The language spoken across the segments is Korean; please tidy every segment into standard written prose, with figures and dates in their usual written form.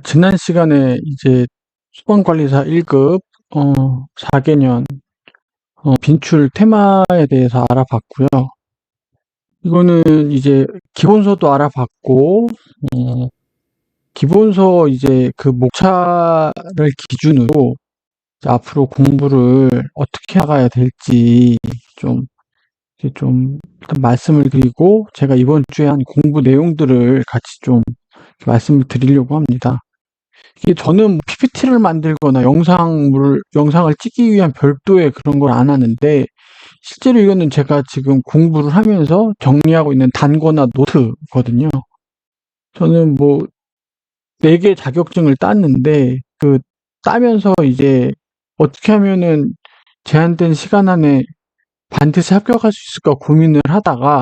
지난 시간에 이제 소방관리사 1급 4개년 빈출 테마에 대해서 알아봤고요. 이거는 이제 기본서도 알아봤고, 어, 기본서 이제 그 목차를 기준으로 이제 앞으로 공부를 어떻게 나가야 될지 좀, 이제 좀 일단 말씀을 드리고, 제가 이번 주에 한 공부 내용들을 같이 좀 말씀을 드리려고 합니다. 이게 저는 PPT를 만들거나 영상을 찍기 위한 별도의 그런 걸 안 하는데, 실제로 이거는 제가 지금 공부를 하면서 정리하고 있는 단거나 노트거든요. 저는 뭐, 4개 자격증을 땄는데, 따면서 이제 어떻게 하면은 제한된 시간 안에 반드시 합격할 수 있을까 고민을 하다가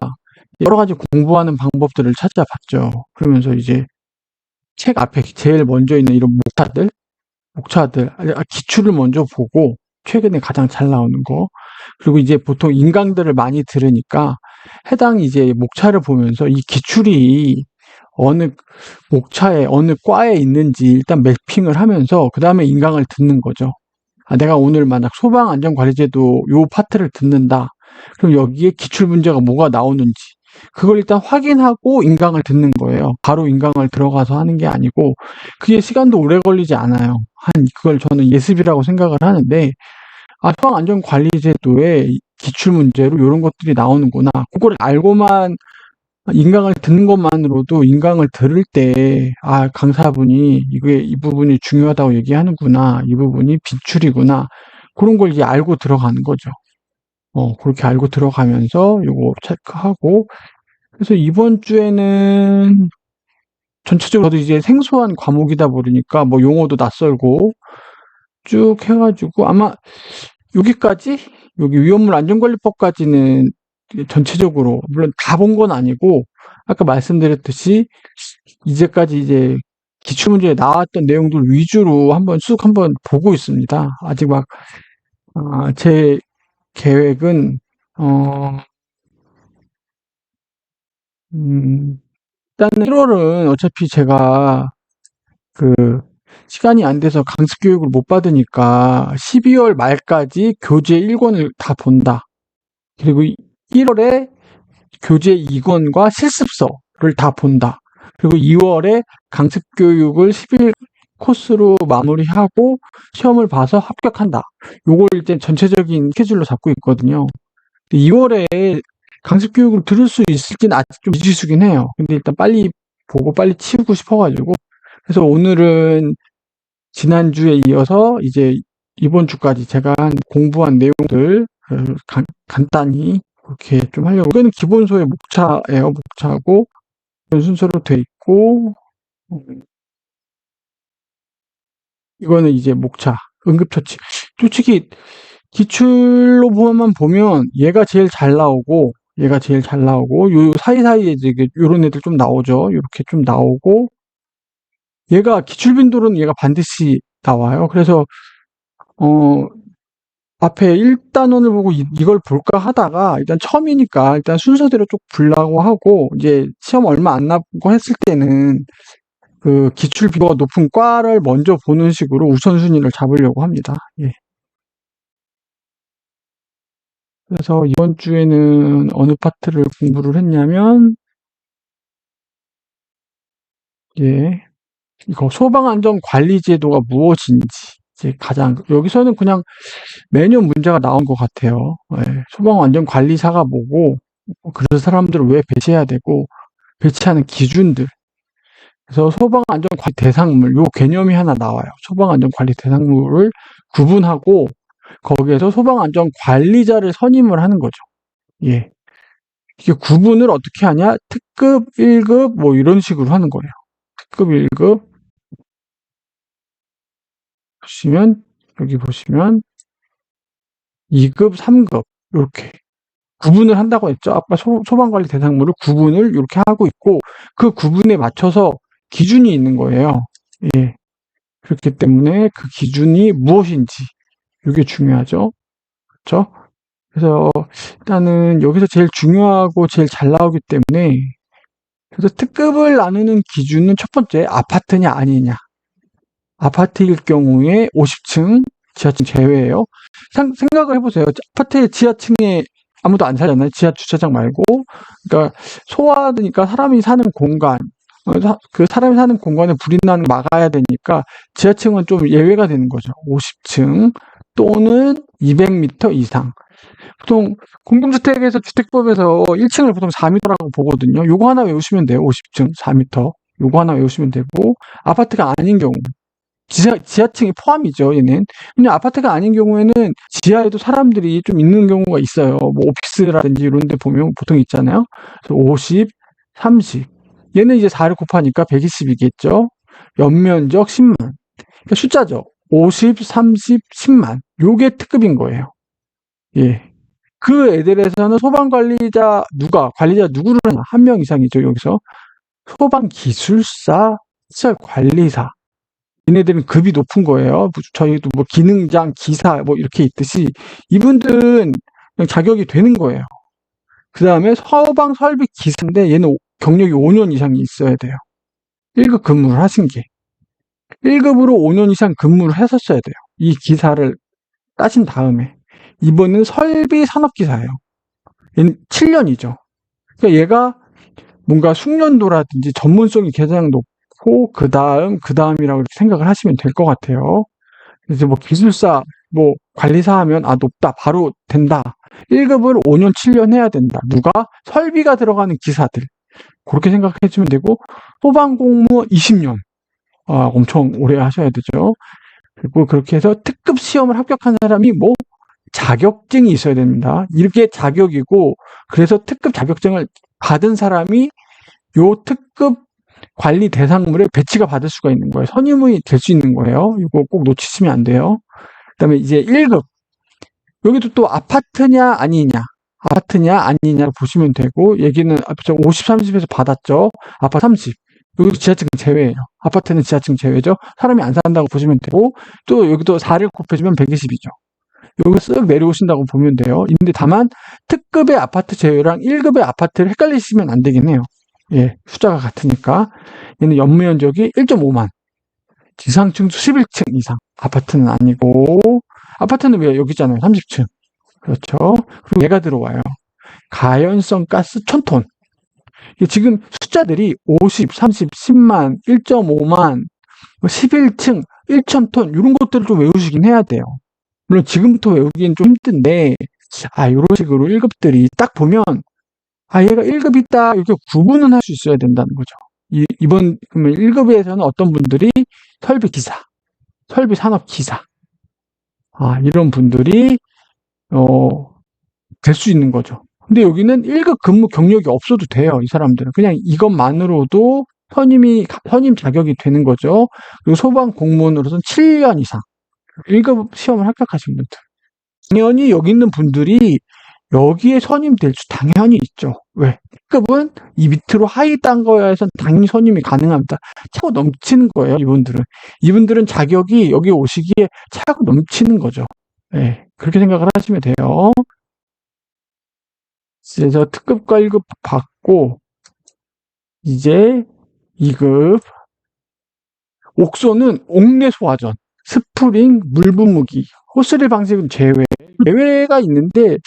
여러 가지 공부하는 방법들을 찾아봤죠. 그러면서 이제 책 앞에 제일 먼저 있는 이런 목차들, 기출을 먼저 보고, 최근에 가장 잘 나오는 거, 그리고 이제 보통 인강들을 많이 들으니까, 해당 이제 목차를 보면서 이 기출이 어느 목차에, 어느 과에 있는지 일단 매핑을 하면서, 그 다음에 인강을 듣는 거죠. 내가 오늘 만약 소방안전관리제도 요 파트를 듣는다. 그럼 여기에 기출 문제가 뭐가 나오는지, 그걸 일단 확인하고 인강을 듣는 거예요. 바로 인강을 들어가서 하는 게 아니고, 그게 시간도 오래 걸리지 않아요. 그걸 저는 예습이라고 생각을 하는데, 소방안전관리제도에 기출 문제로 이런 것들이 나오는구나. 그걸 알고만 인강을 듣는 것만으로도 인강을 들을 때, 강사분이 이 부분이 중요하다고 얘기하는구나. 이 부분이 비출이구나. 그런 걸 이제 알고 들어가는 거죠. 그렇게 알고 들어가면서 요거 체크하고, 그래서 이번 주에는 전체적으로 저도 이제 생소한 과목이다 보니까 뭐 용어도 낯설고 쭉 해가지고 아마 여기까지, 여기 위험물 안전관리법까지는 전체적으로, 물론 다 본 건 아니고, 아까 말씀드렸듯이, 이제까지 이제 기출문제에 나왔던 내용들 위주로 한번 보고 있습니다. 아직 제 계획은, 어, 일단은 1월은 어차피 제가 그, 시간이 안 돼서 강습 교육을 못 받으니까 12월 말까지 교재 1권을 다 본다. 그리고 1월에 교재 2권과 실습서를 다 본다. 그리고 2월에 강습 교육을 10일 코스로 마무리하고 시험을 봐서 합격한다. 요걸 이제 전체적인 스케줄로 잡고 있거든요. 2월에 강습 교육을 들을 수 있을지는 아직 좀 미지수긴 해요. 근데 일단 빨리 보고 빨리 치우고 싶어가지고. 그래서 오늘은 지난주에 이어서 이제 이번 주까지 제가 공부한 내용들 간단히 그렇게 좀 하려고. 이거는 기본소의 목차예요. 목차고 이런 순서로 돼 있고, 이거는 이제 목차 응급처치. 솔직히 기출로만 보면 얘가 제일 잘 나오고 요 사이사이에 이제 요런 애들 좀 나오죠. 요렇게 좀 나오고, 기출 빈도로는 얘가 반드시 나와요. 그래서 어 앞에 1단원을 보고 이걸 볼까 하다가, 일단 처음이니까 일단 순서대로 쭉 보려고 하고, 이제 시험 얼마 안 남고 했을 때는 그 기출 빈도가 높은 과를 먼저 보는 식으로 우선순위를 잡으려고 합니다. 예. 그래서 이번 주에는 어느 파트를 공부를 했냐면, 예, 이거 소방안전관리제도가 무엇인지, 이제 여기서는 그냥 매년 문제가 나온 것 같아요. 예, 소방안전관리사가 뭐고, 그 사람들을 왜 배치해야 되고, 배치하는 기준들. 그래서 소방안전관리 대상물, 요 개념이 하나 나와요. 소방안전관리 대상물을 구분하고, 거기에서 소방안전관리자를 선임을 하는 거죠. 예. 이게 구분을 어떻게 하냐? 특급, 1급, 뭐 이런 식으로 하는 거예요. 특급 1급, 여기 보시면 2급, 3급, 이렇게 구분을 한다고 했죠. 아까 소방관리 대상물을 구분을 이렇게 하고 있고, 그 구분에 맞춰서 기준이 있는 거예요. 예. 그렇기 때문에 그 기준이 무엇인지, 이게 중요하죠. 그렇죠? 그래서 일단은 여기서 제일 중요하고 제일 잘 나오기 때문에 그래서 특급을 나누는 기준은 첫 번째, 아파트냐 아니냐. 아파트일 경우에 50층, 지하층 제외예요. 생각을 해보세요. 아파트의 지하층에 아무도 안 살잖아요. 지하 주차장 말고. 그러니까 소화되니까 사람이 사는 공간, 그 사람이 사는 공간에 불이 나는 거 막아야 되니까 지하층은 좀 예외가 되는 거죠. 50층 또는 200m 이상. 보통 공동주택에서 주택법에서 1층을 보통 4m라고 보거든요. 요거 하나 외우시면 돼요. 50층 4m. 요거 하나 외우시면 되고, 아파트가 아닌 경우 지하층이 포함이죠, 얘는. 근데 아파트가 아닌 경우에는 지하에도 사람들이 좀 있는 경우가 있어요. 뭐 오피스라든지 이런 데 보면 보통 있잖아요. 그래서 50, 30. 얘는 이제 4를 곱하니까 120이겠죠. 연면적 10만. 그러니까 숫자죠. 50, 30, 10만. 요게 특급인 거예요. 예. 그 애들에서는 관리자 누구를 하냐? 한 명 이상이죠, 여기서. 소방기술사, 시설관리사. 얘네들은 급이 높은 거예요. 저희도 뭐 기능장, 기사 뭐 이렇게 있듯이 이분들은 그냥 자격이 되는 거예요. 그 다음에 소방 설비 기사인데 얘는 경력이 5년 이상이 있어야 돼요. 1급 근무를 하신 게. 1급으로 5년 이상 근무를 했었어야 돼요. 이 기사를 따신 다음에. 이번은 설비 산업기사예요. 얘는 7년이죠. 그러니까 얘가 뭔가 숙련도라든지 전문성이 가장 높고 그 다음이라고 생각을 하시면 될 것 같아요. 그래서 뭐 기술사, 뭐 관리사 하면 높다, 바로 된다. 1급을 5년, 7년 해야 된다. 누가? 설비가 들어가는 기사들. 그렇게 생각해 주면 되고, 소방공무원 20년. 엄청 오래 하셔야 되죠. 그리고 그렇게 해서 특급 시험을 합격한 사람이 뭐 자격증이 있어야 됩니다. 이렇게 자격이고, 그래서 특급 자격증을 받은 사람이 요 특급 관리 대상물에 배치가 받을 수가 있는 거예요. 선임이 될 수 있는 거예요. 이거 꼭 놓치시면 안 돼요. 그다음에 이제 1급. 여기도 또 아파트냐 아니냐를 보시면 되고, 얘기는 50, 30에서 받았죠. 아파트 30. 여기도 지하층 제외예요. 아파트는 지하층 제외죠. 사람이 안 산다고 보시면 되고, 또 여기도 4를 곱해주면 120이죠. 여기 쓱 내려오신다고 보면 돼요. 근데 다만 특급의 아파트 제외랑 1급의 아파트를 헷갈리시면 안 되긴 해요. 예, 숫자가 같으니까. 얘는 연면적이 1.5만. 지상층 11층 이상. 아파트는 아니고, 아파트는 왜 여기 있잖아요. 30층. 그렇죠. 그리고 얘가 들어와요. 가연성 가스 1000톤. 지금 숫자들이 50, 30, 10만, 1.5만, 11층, 1000톤, 이런 것들을 좀 외우시긴 해야 돼요. 물론 지금부터 외우기는 좀 힘든데, 이런 식으로 1급들이 딱 보면, 얘가 1급 있다, 이렇게 구분은 할 수 있어야 된다는 거죠. 이번, 그러면 1급에서는 어떤 분들이 설비기사, 설비산업기사, 이런 분들이, 될 수 있는 거죠. 근데 여기는 1급 근무 경력이 없어도 돼요, 이 사람들은. 그냥 이것만으로도 선임 자격이 되는 거죠. 그리고 소방 공무원으로서는 7년 이상. 1급 시험을 합격하신 분들. 당연히 여기 있는 분들이 여기에 선임될 수 당연히 있죠. 왜? 급은 이 밑으로 하위 단거에선 당연히 선임이 가능합니다. 차고 넘치는 거예요, 이분들은. 이분들은 자격이 여기 오시기에 차고 넘치는 거죠. 네, 그렇게 생각을 하시면 돼요. 그래서 특급과 1급 받고, 이제 2급. 옥소는 옥내 소화전, 스프링, 물분무기, 호스릴 방식은 제외가 있는데,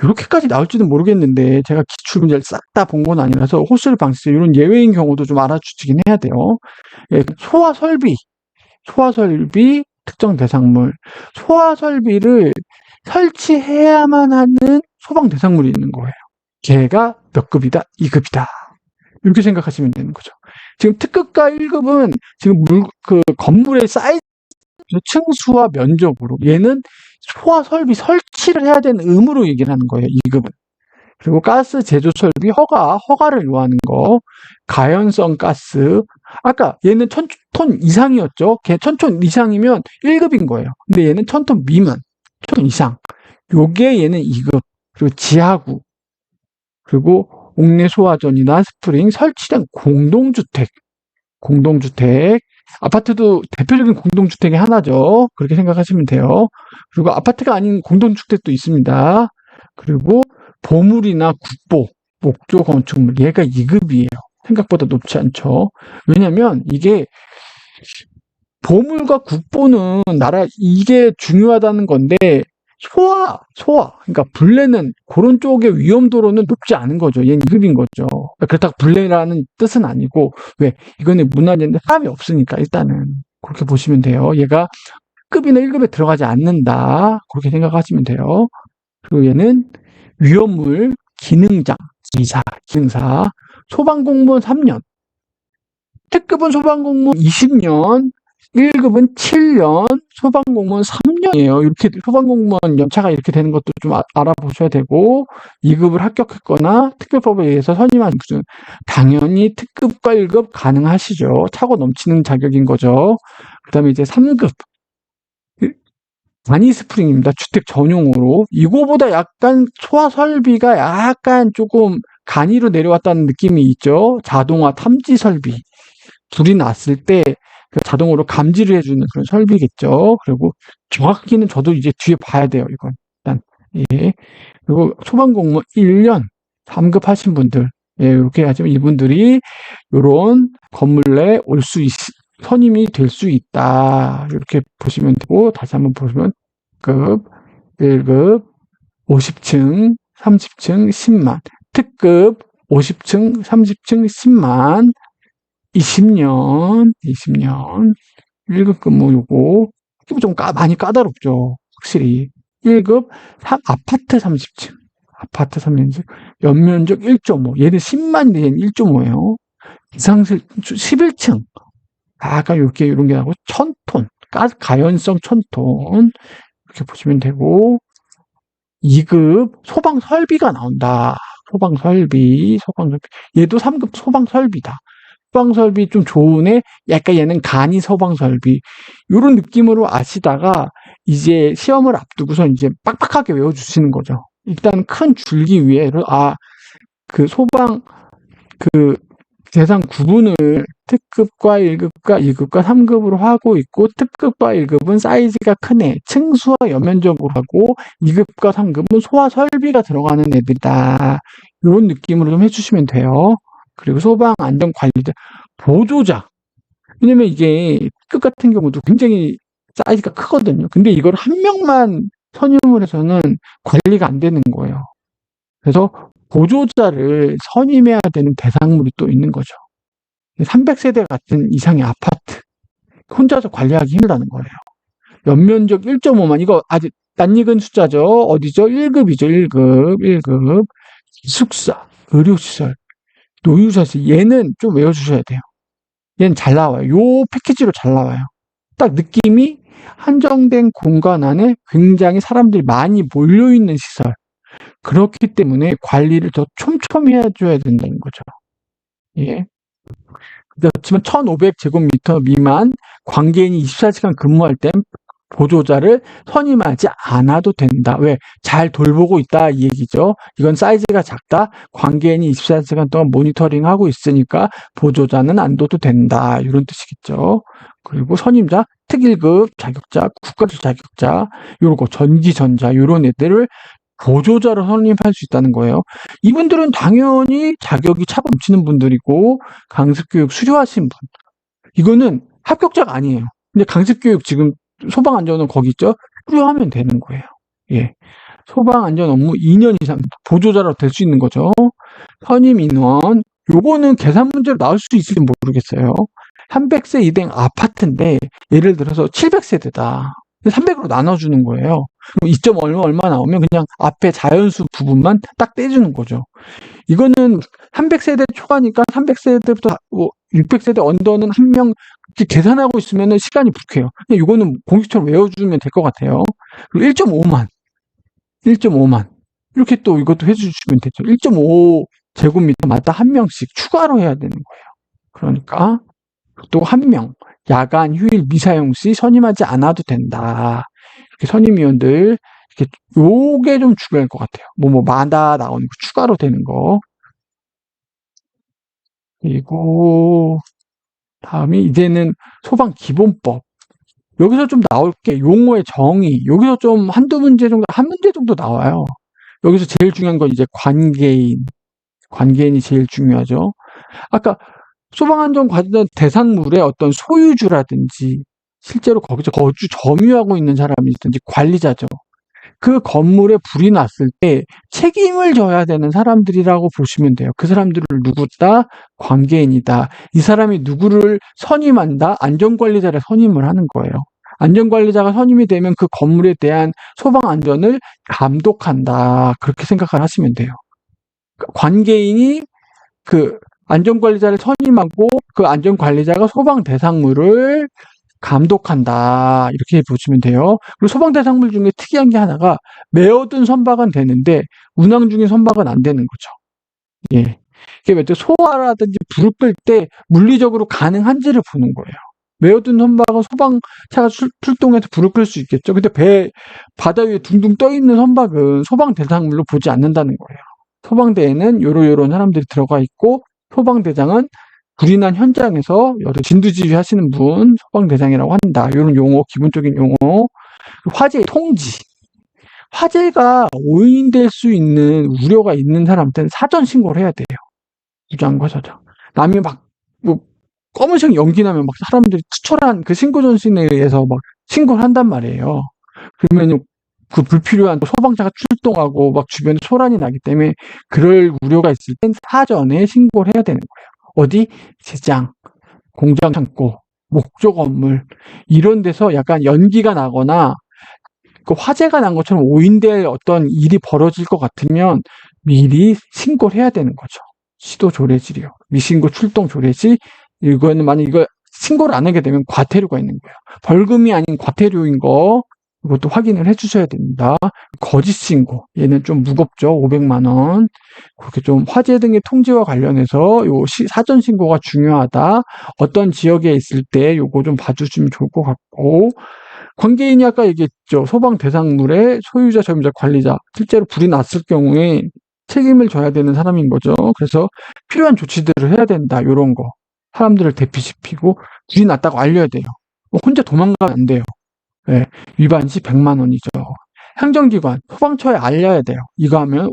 이렇게까지 나올지는 모르겠는데, 제가 기출 문제를 싹 다 본 건 아니라서, 호스릴 방식, 이런 예외인 경우도 좀 알아주시긴 해야 돼요. 예, 소화설비, 특정 대상물. 소화설비를 설치해야만 하는 소방 대상물이 있는 거예요. 걔가 몇 급이다? 2급이다. 이렇게 생각하시면 되는 거죠. 지금 특급과 1급은 지금 건물의 사이즈, 층수와 면적으로, 얘는 소화 설비 설치를 해야 되는 의무로 얘기를 하는 거예요, 2급은. 그리고 가스 제조 설비 허가를 요하는 거, 가연성 가스. 아까 얘는 1000톤 이상이었죠. 걔 1000톤 이상이면 1급인 거예요. 근데 얘는 1000톤 미만, 1000톤 이상. 요게 얘는 2급. 그리고 지하구. 그리고 옥내 소화전이나 스프링 설치된 공동주택. 아파트도 대표적인 공동주택의 하나죠. 그렇게 생각하시면 돼요. 그리고 아파트가 아닌 공동주택도 있습니다. 그리고 보물이나 국보, 목조 건축물, 얘가 2급이에요. 생각보다 높지 않죠. 왜냐면 이게 보물과 국보는 이게 중요하다는 건데, 그러니까 불내는 그런 쪽의 위험도로는 높지 않은 거죠. 얘는 2급인 거죠. 그렇다고 불내라는 뜻은 아니고, 왜? 이거는 문화재인데 사람이 없으니까 일단은 그렇게 보시면 돼요. 얘가 급이나 1급에 들어가지 않는다. 그렇게 생각하시면 돼요. 그리고 얘는 위험물, 기능장, 기능사, 소방공무원 3년, 특급은 소방공무원 20년, 1급은 7년, 소방공무원 3년이에요. 이렇게 소방공무원 연차가 이렇게 되는 것도 좀 알아보셔야 되고, 2급을 합격했거나 특별법에 의해서 선임한 무슨 당연히 특급과 1급 가능하시죠. 차고 넘치는 자격인 거죠. 그다음에 이제 3급 바니 스프링입니다. 주택 전용으로. 이거보다 약간 소화 설비가 약간 조금 간이로 내려왔다는 느낌이 있죠. 자동화 탐지 설비. 불이 났을 때 그 자동으로 감지를 해주는 그런 설비겠죠. 그리고 정확히는 저도 이제 뒤에 봐야 돼요. 이건 일단 예. 그리고 소방공무원 1년 3급 하신 분들 예, 이렇게 하시면 이분들이 요런 건물 내 선임이 될 수 있다. 이렇게 보시면 되고 다시 한번 보시면 급 1급 50층 30층 10만 특급 50층 30층 10만 20년 1급 근무 요거 좀 많이 까다롭죠. 확실히 1급 아파트 30층 아파트 30층 연면적 1.5 얘는 10만인데 얘는 1.5예요. 이상실 11층 약간 이렇게 이런 게 나고 1000톤 가연성 1000톤 이렇게 보시면 되고 2급 소방 설비가 나온다. 소방 설비 얘도 3급 소방 설비다. 소방 설비 좀 좋은 애 약간 얘는 간이 소방 설비 요런 느낌으로 아시다가 이제 시험을 앞두고서 이제 빡빡하게 외워주시는 거죠. 일단 큰 줄기 위에 그 소방 그 대상 구분을 특급과 1급과 2급과 3급으로 하고 있고 특급과 1급은 사이즈가 큰 애, 층수와 연면적으로 하고 2급과 3급은 소화 설비가 들어가는 애들이다. 이런 느낌으로 좀 해주시면 돼요. 그리고 소방 안전 관리자 보조자. 왜냐면 이게 특급 같은 경우도 굉장히 사이즈가 크거든요. 근데 이걸 한 명만 선임을 해서는 관리가 안 되는 거예요. 그래서 보조자를 선임해야 되는 대상물이 또 있는 거죠. 300세대 같은 이상의 아파트. 혼자서 관리하기 힘들다는 거예요. 연면적 1.5만, 이거 아직 낯익은 숫자죠. 어디죠? 1급이죠. 1급. 기숙사, 의료시설, 노유자실. 얘는 좀 외워주셔야 돼요. 얘는 잘 나와요. 요 패키지로 잘 나와요. 딱 느낌이 한정된 공간 안에 굉장히 사람들이 많이 몰려있는 시설. 그렇기 때문에 관리를 더 촘촘히 해줘야 된다는 거죠. 예. 그렇지만 1500제곱미터 미만 관계인이 24시간 근무할 땐 보조자를 선임하지 않아도 된다. 왜? 잘 돌보고 있다 이 얘기죠. 이건 사이즈가 작다. 관계인이 24시간 동안 모니터링하고 있으니까 보조자는 안 둬도 된다. 이런 뜻이겠죠. 그리고 선임자, 특1급 자격자, 국가직 자격자, 요런 전기전자 요런 애들을 보조자로 선임할 수 있다는 거예요. 이분들은 당연히 자격이 차고 넘치는 분들이고 강습교육 수료하신 분. 이거는 합격자가 아니에요. 근데 강습교육 지금 소방안전은 거기 있죠? 수료하면 되는 거예요. 예. 소방안전 업무 2년 이상 보조자로 될 수 있는 거죠. 선임 인원. 요거는 계산 문제로 나올 수 있을지 모르겠어요. 300세 이상 아파트인데 예를 들어서 700세대다. 300으로 나눠주는 거예요. 2점 얼마 나오면 그냥 앞에 자연수 부분만 딱 떼주는 거죠. 이거는 300세대 초과니까 300세대부터 600세대 언더는 한 명 계산하고 있으면 시간이 부족해요. 이거는 공식처럼 외워주면 될 것 같아요. 그리고 1.5만 이렇게 또 이것도 해주시면 되죠. 1.5 제곱미터마다 한 명씩 추가로 해야 되는 거예요. 그러니까 또 한 명 야간 휴일 미사용 시 선임하지 않아도 된다. 이렇게 선임위원들 이렇게 요게 좀 중요할 것 같아요. 마다 나오는 거 추가로 되는 거. 그리고 다음이 이제는 소방 기본법. 여기서 좀 나올 게 용어의 정의. 여기서 좀 한두 문제 정도, 한 문제 정도 나와요. 여기서 제일 중요한 건 이제 관계인. 관계인이 제일 중요하죠. 아까 소방안전관련 대상물의 어떤 소유주라든지 실제로 거기서 거주 점유하고 있는 사람이든지 관리자죠. 그 건물에 불이 났을 때 책임을 져야 되는 사람들이라고 보시면 돼요. 그 사람들을 누구다? 관계인이다. 이 사람이 누구를 선임한다? 안전관리자를 선임을 하는 거예요. 안전관리자가 선임이 되면 그 건물에 대한 소방안전을 감독한다. 그렇게 생각을 하시면 돼요. 관계인이 그 안전관리자를 선임하고 그 안전관리자가 소방 대상물을 감독한다. 이렇게 보시면 돼요. 그리고 소방 대상물 중에 특이한 게 하나가 메어둔 선박은 되는데 운항 중인 선박은 안 되는 거죠. 예. 이게 왜 소화라든지 불을 끌 때 물리적으로 가능한지를 보는 거예요. 메어둔 선박은 소방차가 출동해서 불을 끌 수 있겠죠. 근데 바다 위에 둥둥 떠 있는 선박은 소방 대상물로 보지 않는다는 거예요. 소방대에는 요런 사람들이 들어가 있고 소방대장은 불이 난 현장에서 여러 진두지휘 하시는 분 소방대장이라고 한다. 이런 용어, 기본적인 용어. 화재 통지. 화재가 오인될 수 있는 우려가 있는 사람한테는 사전 신고를 해야 돼요. 부장과 서장. 남이 뭐 검은색 연기 나면 막 사람들이 투철한 그 신고 전신에 의해서 막 신고를 한단 말이에요. 그러면 그 불필요한 소방차가 출동하고 막 주변에 소란이 나기 때문에 그럴 우려가 있을 땐 사전에 신고를 해야 되는 거예요. 어디? 시장, 공장 창고, 목조 건물 이런 데서 약간 연기가 나거나 그 화재가 난 것처럼 오인될 어떤 일이 벌어질 것 같으면 미리 신고를 해야 되는 거죠. 시도 조례질이요. 미신고 출동 조례질. 이거는 만약 이거 신고를 안 하게 되면 과태료가 있는 거예요. 벌금이 아닌 과태료인 거 이것도 확인을 해주셔야 됩니다. 거짓 신고 얘는 좀 무겁죠. 500만 원. 그렇게 좀 화재 등의 통제와 관련해서 요 사전 신고가 중요하다. 어떤 지역에 있을 때 요거 좀 봐주시면 좋을 것 같고 관계인이 아까 얘기했죠. 소방 대상물의 소유자, 점유자, 관리자. 실제로 불이 났을 경우에 책임을 져야 되는 사람인 거죠. 그래서 필요한 조치들을 해야 된다. 요런 거. 사람들을 대피시키고 불이 났다고 알려야 돼요. 혼자 도망가면 안 돼요. 네, 위반 시 100만 원이죠. 행정기관, 소방처에 알려야 돼요. 이거 안 하면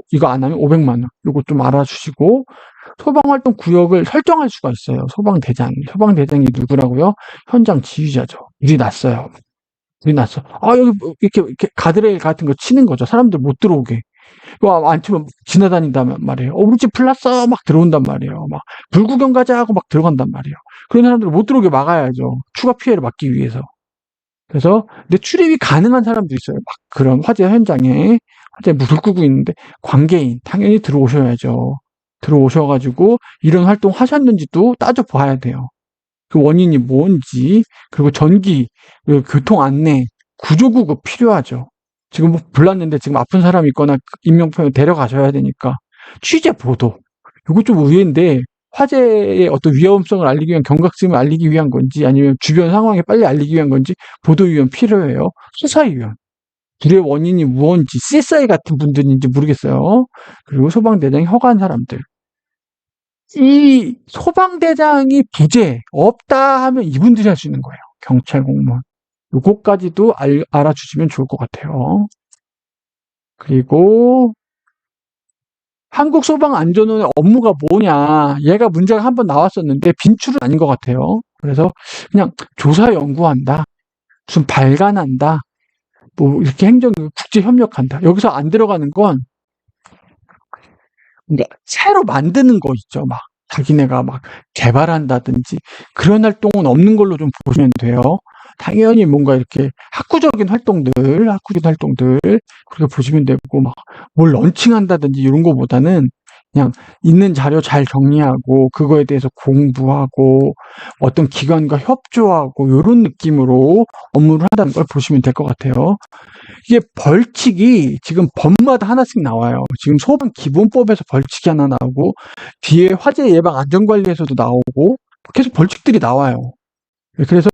500만 원. 요거 좀 알아주시고 소방활동 구역을 설정할 수가 있어요. 소방대장이 누구라고요? 현장 지휘자죠. 일이 났어요. 여기 이렇게 가드레일 같은 거 치는 거죠. 사람들 못 들어오게. 안 치면 지나다닌단 말이에요. 우리 집 불났어! 막 들어온단 말이에요. 막 불구경 가자 하고 막 들어간단 말이에요. 그런 사람들을 못 들어오게 막아야죠. 추가 피해를 막기 위해서. 그래서 근데 출입이 가능한 사람도 있어요. 막 그런 화재 현장에 불 끄고 있는데 관계인 당연히 들어오셔야죠. 들어오셔가지고 이런 활동 하셨는지도 따져봐야 돼요. 그 원인이 뭔지 그리고 전기, 그리고 교통 안내, 구조구급 필요하죠. 지금 불났는데 지금 아픈 사람이 있거나 인명피해 데려가셔야 되니까 취재 보도 이거 좀 의외인데 화재의 어떤 위험성을 알리기 위한 경각심을 알리기 위한 건지 아니면 주변 상황에 빨리 알리기 위한 건지 보도위원 필요해요. 수사위원 불의 원인이 무언지 CSI 같은 분들인지 모르겠어요. 그리고 소방대장이 허가한 사람들 이 소방대장이 부재 없다 하면 이분들이 할 수 있는 거예요. 경찰 공무원 요거까지도 알아주시면 좋을 것 같아요. 그리고 한국소방안전원의 업무가 뭐냐 얘가 문제가 한번 나왔었는데 빈출은 아닌 것 같아요. 그래서 그냥 조사 연구한다 무슨 발간한다 뭐 이렇게 국제 협력한다 여기서 안 들어가는 건 그러니까 새로 만드는 거 있죠. 막 자기네가 막 개발한다든지 그런 활동은 없는 걸로 좀 보시면 돼요. 당연히 뭔가 이렇게 학구적인 활동들 그렇게 보시면 되고 막 뭘 런칭한다든지 이런 거보다는 그냥 있는 자료 잘 정리하고 그거에 대해서 공부하고 어떤 기관과 협조하고 이런 느낌으로 업무를 한다는 걸 보시면 될 것 같아요. 이게 벌칙이 지금 법마다 하나씩 나와요. 지금 소방기본법에서 벌칙이 하나 나오고 뒤에 화재 예방 안전관리에서도 나오고 계속 벌칙들이 나와요. 그래서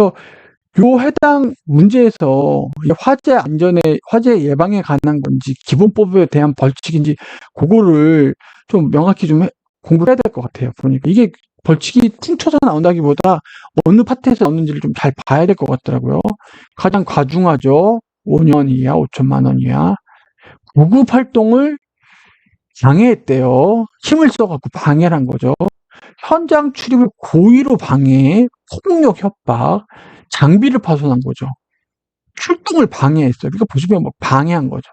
요 해당 문제에서 화재 예방에 관한 건지 기본법에 대한 벌칙인지 그거를 좀 명확히 좀 공부를 해야 될 것 같아요. 보니까 이게 벌칙이 퉁쳐서 나온다기보다 어느 파트에서 나오는지를 좀 잘 봐야 될 것 같더라고요. 가장 과중하죠. 5년 이하, 5천만 원 이하. 구급 활동을 방해했대요. 힘을 써갖고 방해를 한 거죠. 현장 출입을 고의로 방해, 폭력 협박, 장비를 파손한 거죠. 출동을 방해했어요. 그러니까 보시면 뭐 방해한 거죠.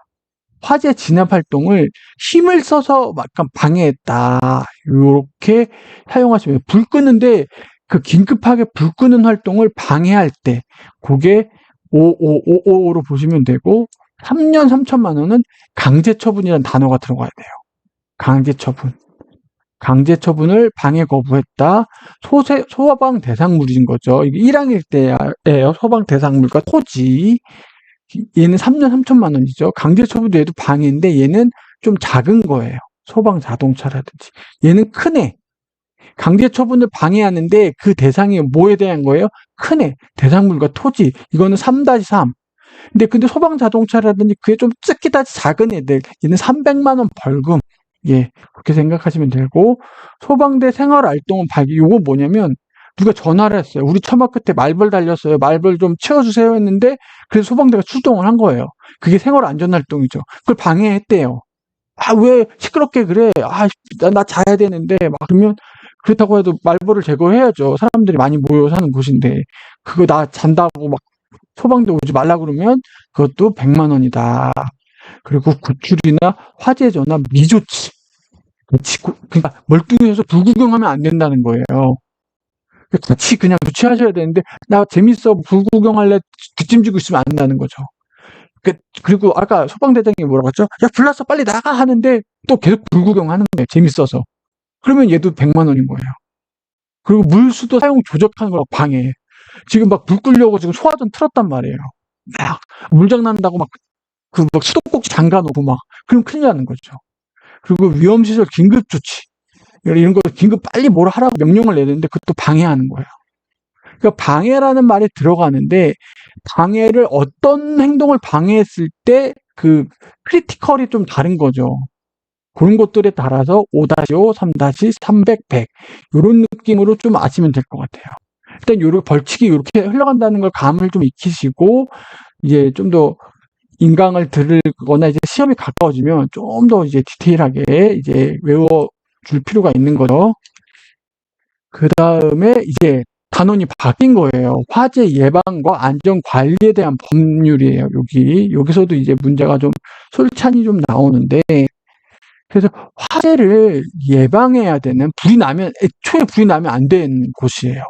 화재 진압 활동을 힘을 써서 약간 방해했다. 요렇게 사용하시면 불 끄는데 그 긴급하게 불 끄는 활동을 방해할 때 그게 5555로 보시면 되고 3년 3천만 원은 강제 처분이라는 단어가 들어가야 돼요. 강제 처분. 강제 처분을 방해 거부했다. 소방 대상물인 거죠. 이게 1항일 때예요. 소방 대상물과 토지. 얘는 3년 3천만 원이죠. 강제 처분도 얘도 방해인데 얘는 좀 작은 거예요. 소방 자동차라든지. 얘는 큰 애. 강제 처분을 방해하는데 그 대상이 뭐에 대한 거예요? 큰 애. 대상물과 토지. 이거는 3-3. 근데 소방 자동차라든지 그게 좀 뜯기다지 작은 애들. 얘는 300만 원 벌금. 예. 그렇게 생각하시면 되고 소방대 생활 활동은 발기. 요거 뭐냐면 누가 전화를 했어요. 우리 처마 끝에 말벌 달렸어요. 말벌 좀 치워주세요 했는데 그래서 소방대가 출동을 한 거예요. 그게 생활 안전 활동이죠. 그걸 방해했대요. 아, 왜 시끄럽게 그래? 아, 나 자야 되는데 막 그러면 그렇다고 해도 말벌을 제거해야죠. 사람들이 많이 모여 사는 곳인데 그거 나 잔다고 막 소방대 오지 말라 그러면 그것도 100만 원이다. 그리고 구출이나 화재 전화 미조치. 그러니까 멀뚱해서 불구경하면 안 된다는 거예요. 같이 그냥 조치하셔야 되는데 나 재밌어 불구경할래 뒷짐지고 있으면 안 된다는 거죠. 그리고 아까 소방대장이 뭐라고 했죠? 야 불났어 빨리 나가 하는데 또 계속 불구경하는 거예요. 재밌어서. 그러면 얘도 100만 원인 거예요. 그리고 물수도 사용 조작하는 거라고 방해해. 지금 막 불 끄려고 지금 소화전 틀었단 말이에요. 막 물장난다고 막 수도꼭지 잠가놓고 막 그럼 큰일 나는 거죠. 그리고 위험시설 긴급조치 이런 거 긴급 빨리 뭘 하라고 명령을 내는데 그것도 방해하는 거예요. 그러니까 방해라는 말이 들어가는데 방해를 어떤 행동을 방해했을 때 그 크리티컬이 좀 다른 거죠. 그런 것들에 따라서 5-5, 3-300, 100 이런 느낌으로 좀 아시면 될 것 같아요. 일단 요렇게 벌칙이 이렇게 흘러간다는 걸 감을 좀 익히시고 이제 좀 더 인강을 들거나 이제 시험이 가까워지면 좀 더 이제 디테일하게 이제 외워줄 필요가 있는 거죠. 그 다음에 이제 단원이 바뀐 거예요. 화재 예방과 안전 관리에 대한 법률이에요. 여기서도 이제 문제가 좀 솔찬히 좀 나오는데 그래서 화재를 예방해야 되는 애초에 불이 나면 안 되는 곳이에요.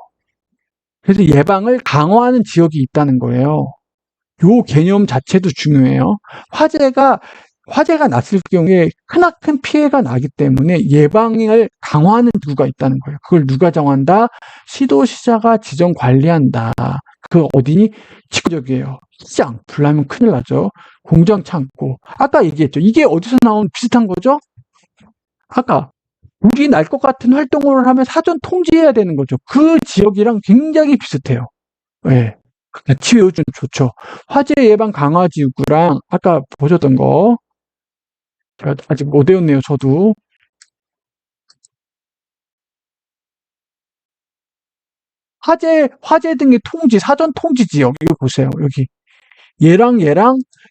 그래서 예방을 강화하는 지역이 있다는 거예요. 요 개념 자체도 중요해요. 화재가 났을 경우에 크나큰 피해가 나기 때문에 예방을 강화하는 구가 있다는 거예요. 그걸 누가 정한다? 시도시자가 지정 관리한다. 그 어디니? 직접적이에요. 시장, 불나면 큰일 나죠. 공장 창고. 아까 얘기했죠. 이게 어디서 나온 비슷한 거죠? 아까 불이 날 것 같은 활동을 하면 사전 통지해야 되는 거죠. 그 지역이랑 굉장히 비슷해요. 예. 같이 외워주면 좋죠. 화재 예방 강화 지구랑 아까 보셨던 거 제가 아직 못 외웠네요. 저도. 화재 등의 통지, 사전 통지 지역 이거 보세요. 여기 얘랑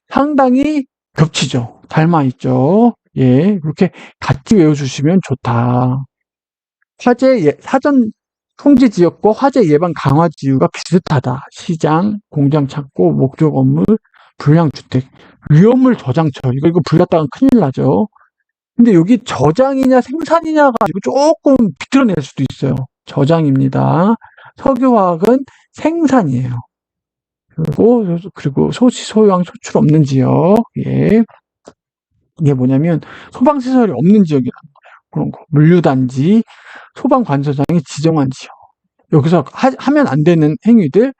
상당히 겹치죠. 닮아 있죠. 예, 이렇게 같이 외워주시면 좋다. 사전 통지 지역과 화재 예방 강화 지구가 비슷하다. 시장, 공장 창고, 목적 건물, 불량주택, 위험물 저장처. 이거 불났다가 큰일 나죠. 근데 여기 저장이냐 생산이냐 가지고 조금 비틀어낼 수도 있어요. 저장입니다. 석유화학은 생산이에요. 그리고 소양 소출 없는 지역. 예. 이게 뭐냐면 소방시설이 없는 지역이라는 거예요. 그런 거. 물류단지, 소방관서장이 지정한 지역. 여기서 하면 안 되는 행위들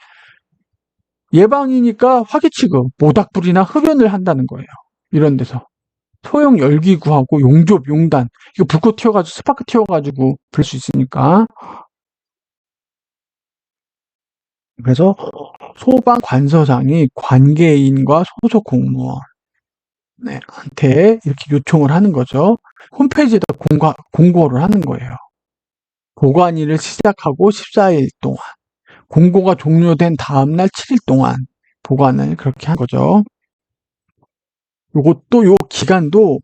예방이니까 화기 취급, 모닥불이나 흡연을 한다는 거예요. 이런 데서. 소형 열기 구하고 용접, 용단. 이거 불꽃 튀어가지고 스파크 튀어가지고 불 수 있으니까. 그래서 소방관서장이 관계인과 소속 공무원한테 이렇게 요청을 하는 거죠. 홈페이지에다 공고를 하는 거예요. 보관 일을 시작하고 14일 동안. 공고가 종료된 다음날 7일 동안 보관을 그렇게 한 거죠. 요 기간도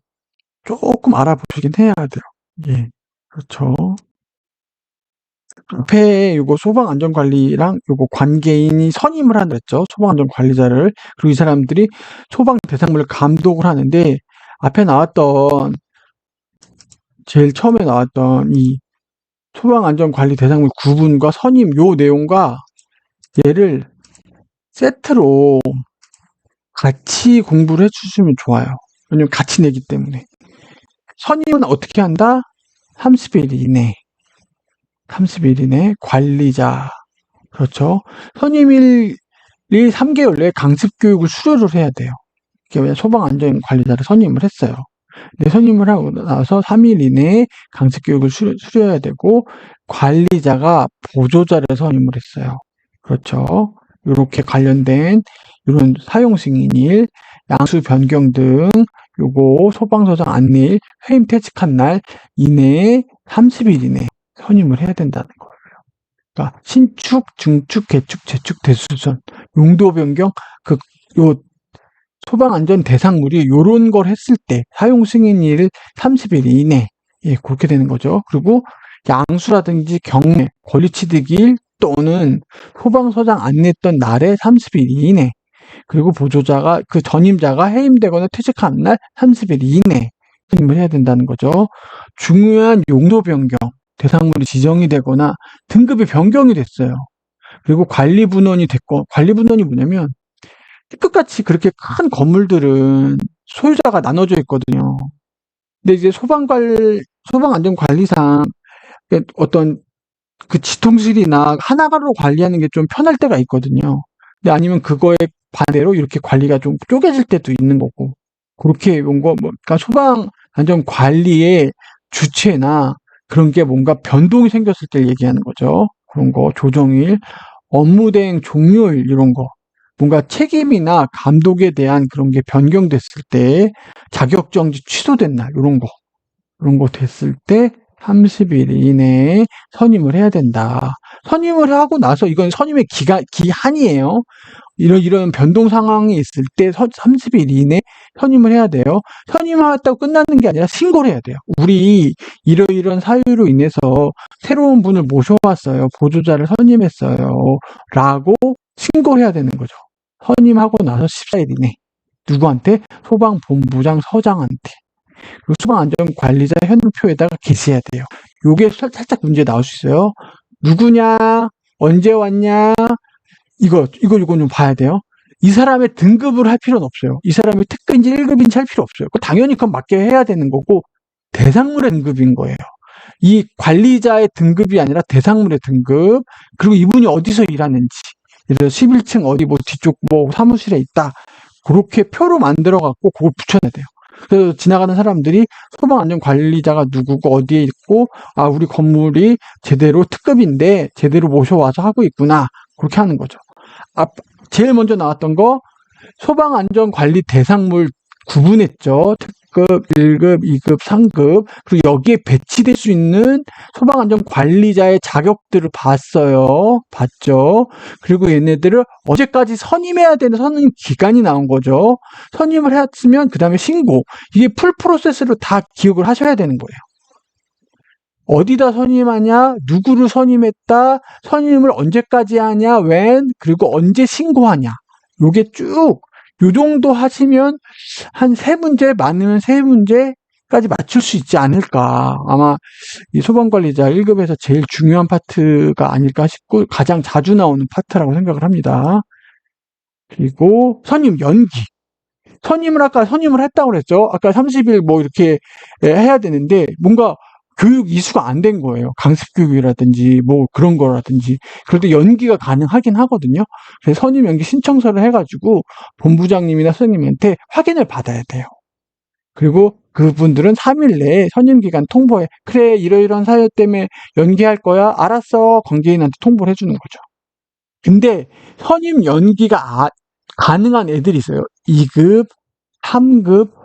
조금 알아보시긴 해야 돼요. 예. 그렇죠. 앞에 요거 소방안전관리랑 요거 관계인이 선임을 한다 그랬죠. 소방안전관리자를. 그리고 이 사람들이 소방 대상물을 감독을 하는데 앞에 나왔던 제일 처음에 나왔던 이 소방안전관리 대상물 구분과 선임 요 내용과 얘를 세트로 같이 공부를 해주시면 좋아요. 왜냐면 같이 내기 때문에. 선임은 어떻게 한다? 30일 이내. 30일 이내 관리자. 그렇죠. 선임일이 3개월 내에 강습교육을 수료를 해야 돼요. 이게 소방안전관리자를 선임을 했어요. 근데 선임을 하고 나서 3일 이내에 강습교육을 수료해야 되고 관리자가 보조자를 선임을 했어요. 그렇죠. 이렇게 관련된 이런 사용 승인일, 양수 변경 등 요거 소방서장 안내일, 회임 퇴직한 날 이내에 30일 이내 선임을 해야 된다는 거예요. 그러니까 신축, 증축, 개축, 재축, 대수선, 용도 변경, 요 소방안전 대상물이 요런 걸 했을 때 사용 승인일 30일 이내 그렇게 되는 거죠. 그리고 양수라든지 경매, 권리취득일 또는 소방서장 안내했던 날에 30일 이내 그리고 보조자가 그 전임자가 해임되거나 퇴직한 날 30일 이내 선임을 해야 된다는 거죠. 중요한 용도 변경, 대상물이 지정이 되거나 등급이 변경이 됐어요. 그리고 관리분원이 됐고 관리분원이 뭐냐면 끝같이 그렇게 큰 건물들은 소유자가 나눠져 있거든요. 근데 이제 소방안전관리상 어떤 그 지통실이나 하나가로 관리하는 게 좀 편할 때가 있거든요. 근데 아니면 그거에 반대로 이렇게 관리가 좀 쪼개질 때도 있는 거고. 그렇게 그러니까 소방안전관리의 주체나 그런 게 뭔가 변동이 생겼을 때 얘기하는 거죠. 그런 거, 조정일, 업무대행 종료일, 이런 거. 뭔가 책임이나 감독에 대한 그런 게 변경됐을 때 자격정지 취소된 날 이런 거 됐을 때 30일 이내에 선임을 해야 된다. 선임을 하고 나서 이건 선임의 기한이에요. 이런 변동 상황이 있을 때 30일 이내 선임을 해야 돼요. 선임하였다고 끝나는 게 아니라 신고를 해야 돼요. 우리 이러이런 사유로 인해서 새로운 분을 모셔왔어요. 보조자를 선임했어요. 라고 신고를 해야 되는 거죠. 선임하고 나서 14일 이내. 누구한테? 소방본부장 서장한테. 그리고 소방안전관리자 현황표에다가 게시해야 돼요. 요게 살짝 문제 나올 수 있어요. 누구냐? 언제 왔냐? 이거 좀 봐야 돼요. 이 사람의 등급을 할 필요는 없어요. 이 사람이 특급인지 1급인지 할 필요 없어요. 당연히 그건 맞게 해야 되는 거고 대상물의 등급인 거예요. 이 관리자의 등급이 아니라 대상물의 등급, 그리고 이분이 어디서 일하는지, 예를 들어 11층 어디 뭐 뒤쪽 뭐 사무실에 있다. 그렇게 표로 만들어 갖고 그걸 붙여야 돼요. 그래서 지나가는 사람들이 소방안전관리자가 누구고 어디에 있고, 아, 우리 건물이 제대로 특급인데 제대로 모셔와서 하고 있구나. 그렇게 하는 거죠. 제일 먼저 나왔던 거 소방안전관리 대상물 구분했죠. 특급, 1급, 2급, 3급. 그리고 여기에 배치될 수 있는 소방안전관리자의 자격들을 봤죠. 그리고 얘네들을 언제까지 선임해야 되는 선임 기간이 나온 거죠. 선임을 했으면 그 다음에 신고. 이게 풀 프로세스로 다 기억을 하셔야 되는 거예요. 어디다 선임하냐, 누구를 선임했다, 선임을 언제까지 하냐, 그리고 언제 신고하냐. 요게 쭉, 요 정도 하시면 한 3문제, 많으면 3문제까지 맞출 수 있지 않을까. 아마 이 소방관리자 1급에서 제일 중요한 파트가 아닐까 싶고, 가장 자주 나오는 파트라고 생각을 합니다. 그리고 선임 연기. 아까 선임을 했다고 그랬죠. 아까 30일 뭐 이렇게 해야 되는데, 뭔가 교육 이수가 안 된 거예요. 강습교육이라든지 뭐 그런 거라든지. 그럴 때 연기가 가능하긴 하거든요. 그래서 선임 연기 신청서를 해가지고 본부장님이나 선생님한테 확인을 받아야 돼요. 그리고 그분들은 3일 내에 선임 기간 통보해. 그래, 이러이러한 사유 때문에 연기할 거야. 알았어. 관계인한테 통보를 해주는 거죠. 근데 선임 연기가 가능한 애들이 있어요. 2급, 3급,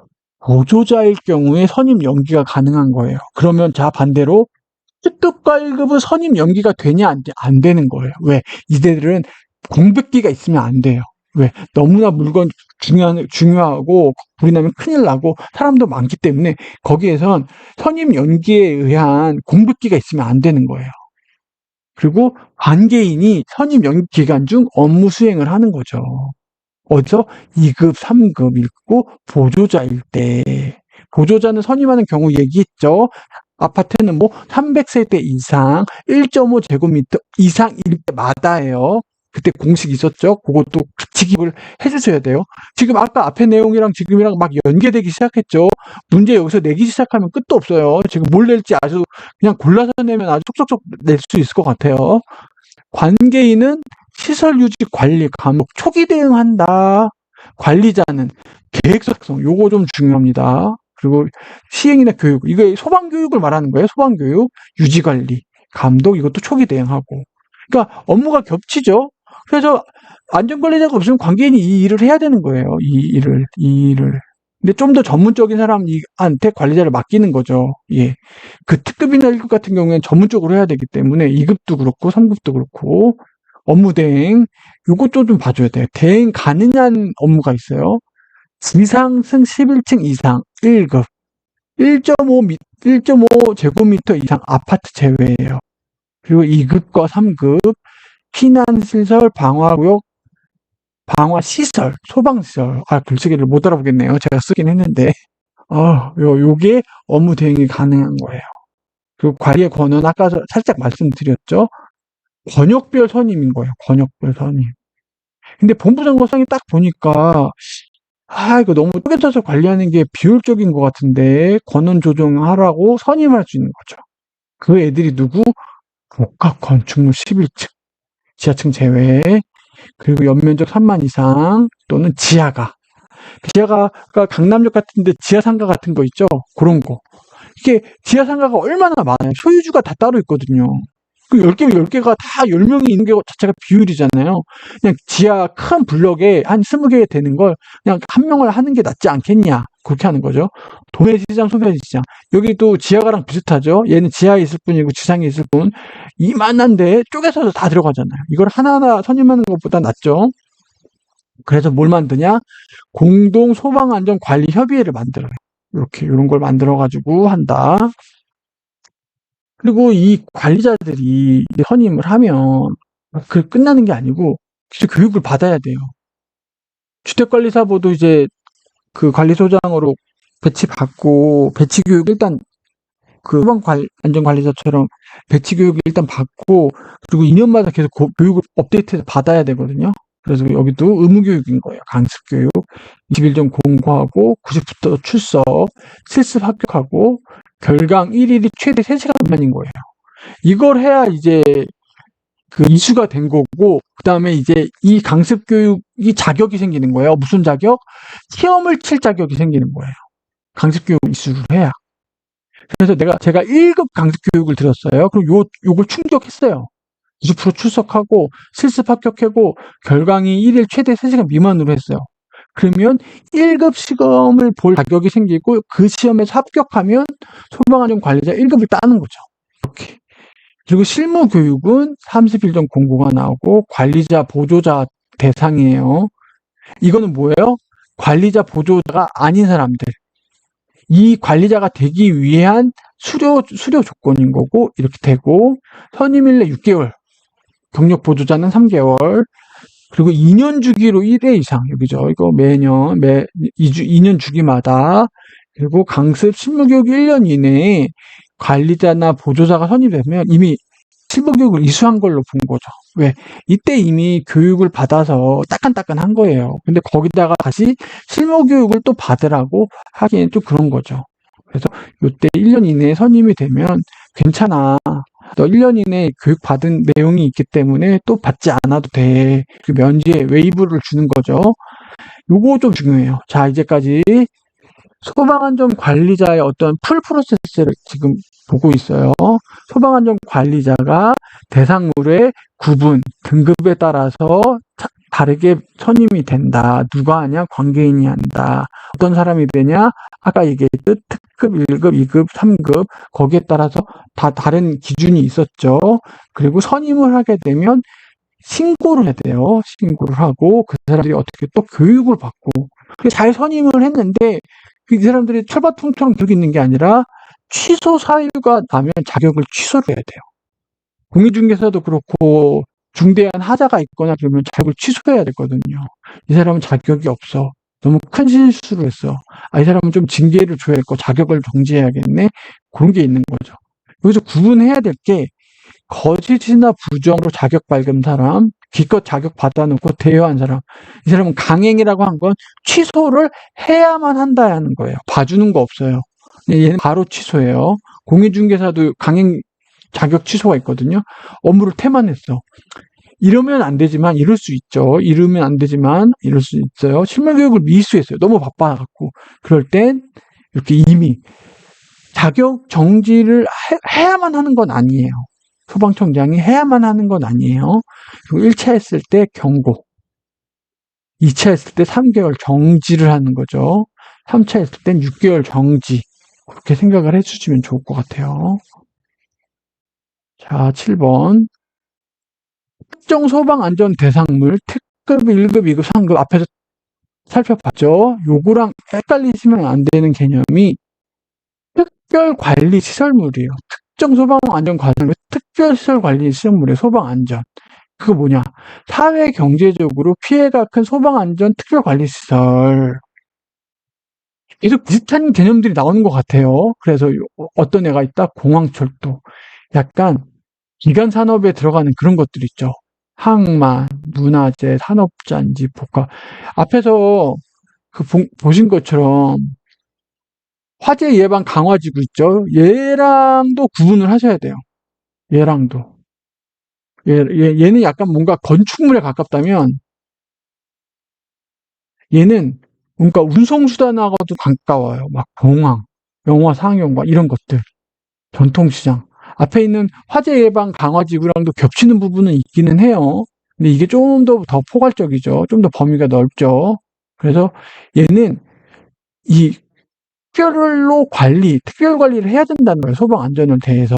보조자일 경우에 선임 연기가 가능한 거예요. 그러면 반대로 특급과 1급은 선임 연기가 되냐 안 되는 거예요. 왜? 이들은 공백기가 있으면 안 돼요. 왜? 너무나 물건 중요하고 불이 나면 큰일 나고 사람도 많기 때문에 거기에선 선임 연기에 의한 공백기가 있으면 안 되는 거예요. 그리고 관계인이 선임 연기 기간 중 업무 수행을 하는 거죠. 어디서 2급, 3급 읽고 보조자일 때. 보조자는 선임하는 경우 얘기했죠. 아파트는 뭐 300세대 이상 1.5제곱미터 이상일 때마다예요. 그때 공식 있었죠. 그것도 같이 기입을 해주셔야 돼요. 지금 아까 앞에 내용이랑 지금이랑 막 연계되기 시작했죠. 문제 여기서 내기 시작하면 끝도 없어요. 지금 뭘 낼지 아주 그냥 골라서 내면 아주 촉촉촉 낼 수 있을 것 같아요. 관계인은 시설 유지 관리 감독 초기 대응한다. 관리자는 계획 작성 요거 좀 중요합니다. 그리고 시행이나 교육 이거 소방 교육을 말하는 거예요. 소방 교육, 유지 관리, 감독 이것도 초기 대응하고. 그러니까 업무가 겹치죠. 그래서 안전관리자가 없으면 관계인이 이 일을 해야 되는 거예요. 이 일을. 근데 좀 더 전문적인 사람한테 관리자를 맡기는 거죠. 예. 그 특급이나 1급 같은 경우에는 전문적으로 해야 되기 때문에 2급도 그렇고 3급도 그렇고 업무 대행 요것도 좀 봐줘야 돼요. 대행 가능한 업무가 있어요. 지상층 11층 이상 1급 1.5 제곱미터 이상 아파트 제외예요. 그리고 2급과 3급 피난시설 방화구역 방화시설 소방시설 글쓰기를 못 알아보겠네요. 제가 쓰긴 했는데 요게 업무 대행이 가능한 거예요. 그리고 관리의 권한 아까 살짝 말씀드렸죠. 권역별 선임인 거예요. 권역별 선임. 근데 본부장관상이 딱 보니까 이거 너무 쪼개져서 관리하는 게 비효율적인 것 같은데 권한 조정하라고 선임할 수 있는 거죠. 그 애들이 누구? 복합 건축물 11층, 지하층 제외, 그리고 연면적 3만 이상 또는 지하가 강남역 같은데 지하상가 같은 거 있죠? 그런 거. 이게 지하상가가 얼마나 많아요. 소유주가 다 따로 있거든요. 그 10개면 10개가 다 10명이 있는 게 자체가 비율이잖아요. 그냥 지하 큰 블럭에 한 20개 되는 걸 그냥 한 명을 하는 게 낫지 않겠냐. 그렇게 하는 거죠. 도매시장, 소매시장. 여기도 지하가랑 비슷하죠. 얘는 지하에 있을 뿐이고 지상에 있을 뿐. 이만한데 쪼개서 다 들어가잖아요. 이걸 하나하나 선임하는 것보다 낫죠. 그래서 뭘 만드냐? 공동 소방안전관리협의회를 만들어요. 이런 걸 만들어가지고 한다. 그리고 이 관리자들이 선임을 하면 끝나는 게 아니고 교육을 받아야 돼요. 주택관리사보도 이제 그 관리소장으로 배치받고 배치 교육 일단 그 소방안전관리자처럼 배치 교육 일단 받고 그리고 2년마다 계속 교육을 업데이트 받아야 되거든요. 그래서 여기도 의무교육인 거예요. 강습교육. 21점 공부하고 90부터 출석, 실습 합격하고 결강 1일이 최대 3시간 미만인 거예요. 이걸 해야 이제 그 이수가 된 거고 그다음에 이제 이 강습교육이 자격이 생기는 거예요. 무슨 자격? 시험을 칠 자격이 생기는 거예요. 강습교육 이수를 해야. 그래서 제가 1급 강습교육을 들었어요. 그럼 요걸 충족했어요. 20% 출석하고 실습 합격하고 결강이 1일 최대 3시간 미만으로 했어요. 그러면 1급 시험을 볼 자격이 생기고 그 시험에서 합격하면 소방안전관리자 1급을 따는 거죠. 이렇게. 그리고 실무 교육은 31점 공고가 나오고 관리자 보조자 대상이에요. 이거는 뭐예요? 관리자 보조자가 아닌 사람들. 이 관리자가 되기 위한 수료 조건인 거고 이렇게 되고 선임일내 6개월, 경력 보조자는 3개월, 그리고 2년 주기로 1회 이상 여기죠. 이거 매년 2년 주기마다 그리고 강습 실무교육 1년 이내에 관리자나 보조자가 선임되면 이미 실무교육을 이수한 걸로 본 거죠. 왜? 이때 이미 교육을 받아서 따끈따끈한 거예요. 근데 거기다가 다시 실무교육을 또 받으라고 하기엔 좀 그런 거죠. 그래서 이때 1년 이내에 선임이 되면 괜찮아. 너 1년 이내에 교육받은 내용이 있기 때문에 또 받지 않아도 돼. 그 면제 웨이브를 주는 거죠. 요거 좀 중요해요. 자, 이제까지 소방안전관리자의 어떤 풀 프로세스를 지금 보고 있어요. 소방안전관리자가 대상물의 구분, 등급에 따라서 다르게 선임이 된다. 누가 하냐? 관계인이 한다. 어떤 사람이 되냐? 아까 얘기했듯 특급 1급, 2급, 3급 거기에 따라서 다 다른 기준이 있었죠. 그리고 선임을 하게 되면 신고를 해야 돼요. 신고를 하고 그 사람들이 어떻게 또 교육을 받고 잘 선임을 했는데 이 사람들이 철바통처럼 들고 있는 게 아니라 취소 사유가 나면 자격을 취소를 해야 돼요. 공인중개사도 그렇고 중대한 하자가 있거나 그러면 자격을 취소해야 되거든요. 이 사람은 자격이 없어. 너무 큰 실수를 했어. 아, 이 사람은 좀 징계를 줘야겠고 자격을 정지해야겠네. 그런 게 있는 거죠. 여기서 구분해야 될 게 거짓이나 부정으로 자격 밝은 사람, 기껏 자격 받아놓고 대여한 사람. 이 사람은 강행이라고 한 건 취소를 해야만 한다 하는 거예요. 봐주는 거 없어요. 얘는 바로 취소해요. 공인중개사도 강행 자격 취소가 있거든요. 업무를 태만했어. 이러면 안 되지만 이럴 수 있죠. 이러면 안 되지만 이럴 수 있어요. 실무교육을 미수했어요. 너무 바빠갖고. 그럴 땐 이렇게 이미 자격 정지를 해야만 하는 건 아니에요. 소방청장이 해야만 하는 건 아니에요. 그리고 1차 했을 때 경고, 2차 했을 때 3개월 정지를 하는 거죠. 3차 했을 땐 6개월 정지. 그렇게 생각을 해주시면 좋을 것 같아요. 자, 7번. 특정 소방안전 대상물 특급 1급, 2급, 3급 앞에서 살펴봤죠. 요거랑 헷갈리시면 안 되는 개념이 특별관리시설물이에요. 특정 소방안전과정의 특별시설관리시설물의 소방안전. 그거 뭐냐? 사회 경제적으로 피해가 큰 소방안전 특별관리시설. 계속 비슷한 개념들이 나오는 것 같아요. 그래서 어떤 애가 있다? 공항철도. 약간 기간 산업에 들어가는 그런 것들 있죠. 항만, 문화재, 산업단지, 복합. 앞에서 보신 것처럼 화재 예방 강화지구 있죠. 얘랑도 구분을 하셔야 돼요. 얘랑도. 얘는 약간 뭔가 건축물에 가깝다면 얘는 뭔가 운송수단하고도 가까워요. 막 공항, 영화 상영과 이런 것들. 전통시장. 앞에 있는 화재 예방 강화지구랑도 겹치는 부분은 있기는 해요. 근데 이게 좀 더 포괄적이죠. 좀 더 범위가 넓죠. 그래서 얘는 이 특별 관리를 해야 된다는 거예요. 소방 안전을 대해서.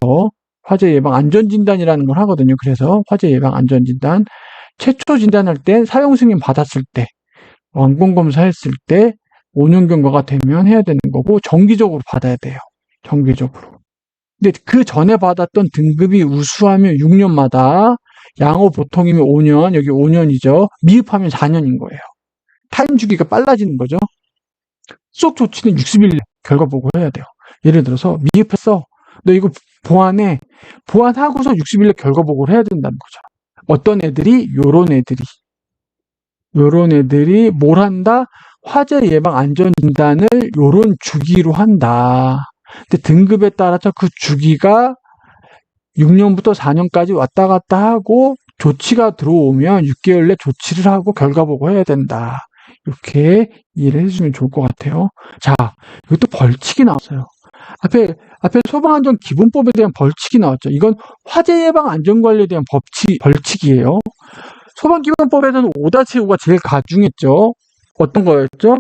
화재 예방 안전진단이라는 걸 하거든요. 그래서 화재 예방 안전진단. 최초 진단할 때 사용 승인 받았을 때, 완공검사 했을 때 5년 경과가 되면 해야 되는 거고 정기적으로 받아야 돼요. 정기적으로. 근데 그 전에 받았던 등급이 우수하면 6년마다, 양호 보통이면 5년, 여기 5년이죠. 미흡하면 4년인 거예요. 타임 주기가 빨라지는 거죠. 수속 조치는 60일 결과 보고해야 돼요. 예를 들어서 미흡했어. 너 이거 보완해. 보완하고서 60일 내 결과 보고를 해야 된다는 거죠. 어떤 애들이? 요런 애들이 뭘 한다? 화재 예방 안전 진단을 요런 주기로 한다. 근데 등급에 따라서 그 주기가 6년부터 4년까지 왔다 갔다 하고 조치가 들어오면 6개월 내 조치를 하고 결과 보고해야 된다. 이렇게 이해를 해주시면 좋을 것 같아요. 자, 이것도 벌칙이 나왔어요. 앞에 소방안전 기본법에 대한 벌칙이 나왔죠. 이건 화재 예방 안전관리에 대한 벌칙이에요. 소방기본법에서는 5-5가 제일 가중했죠. 어떤 거였죠?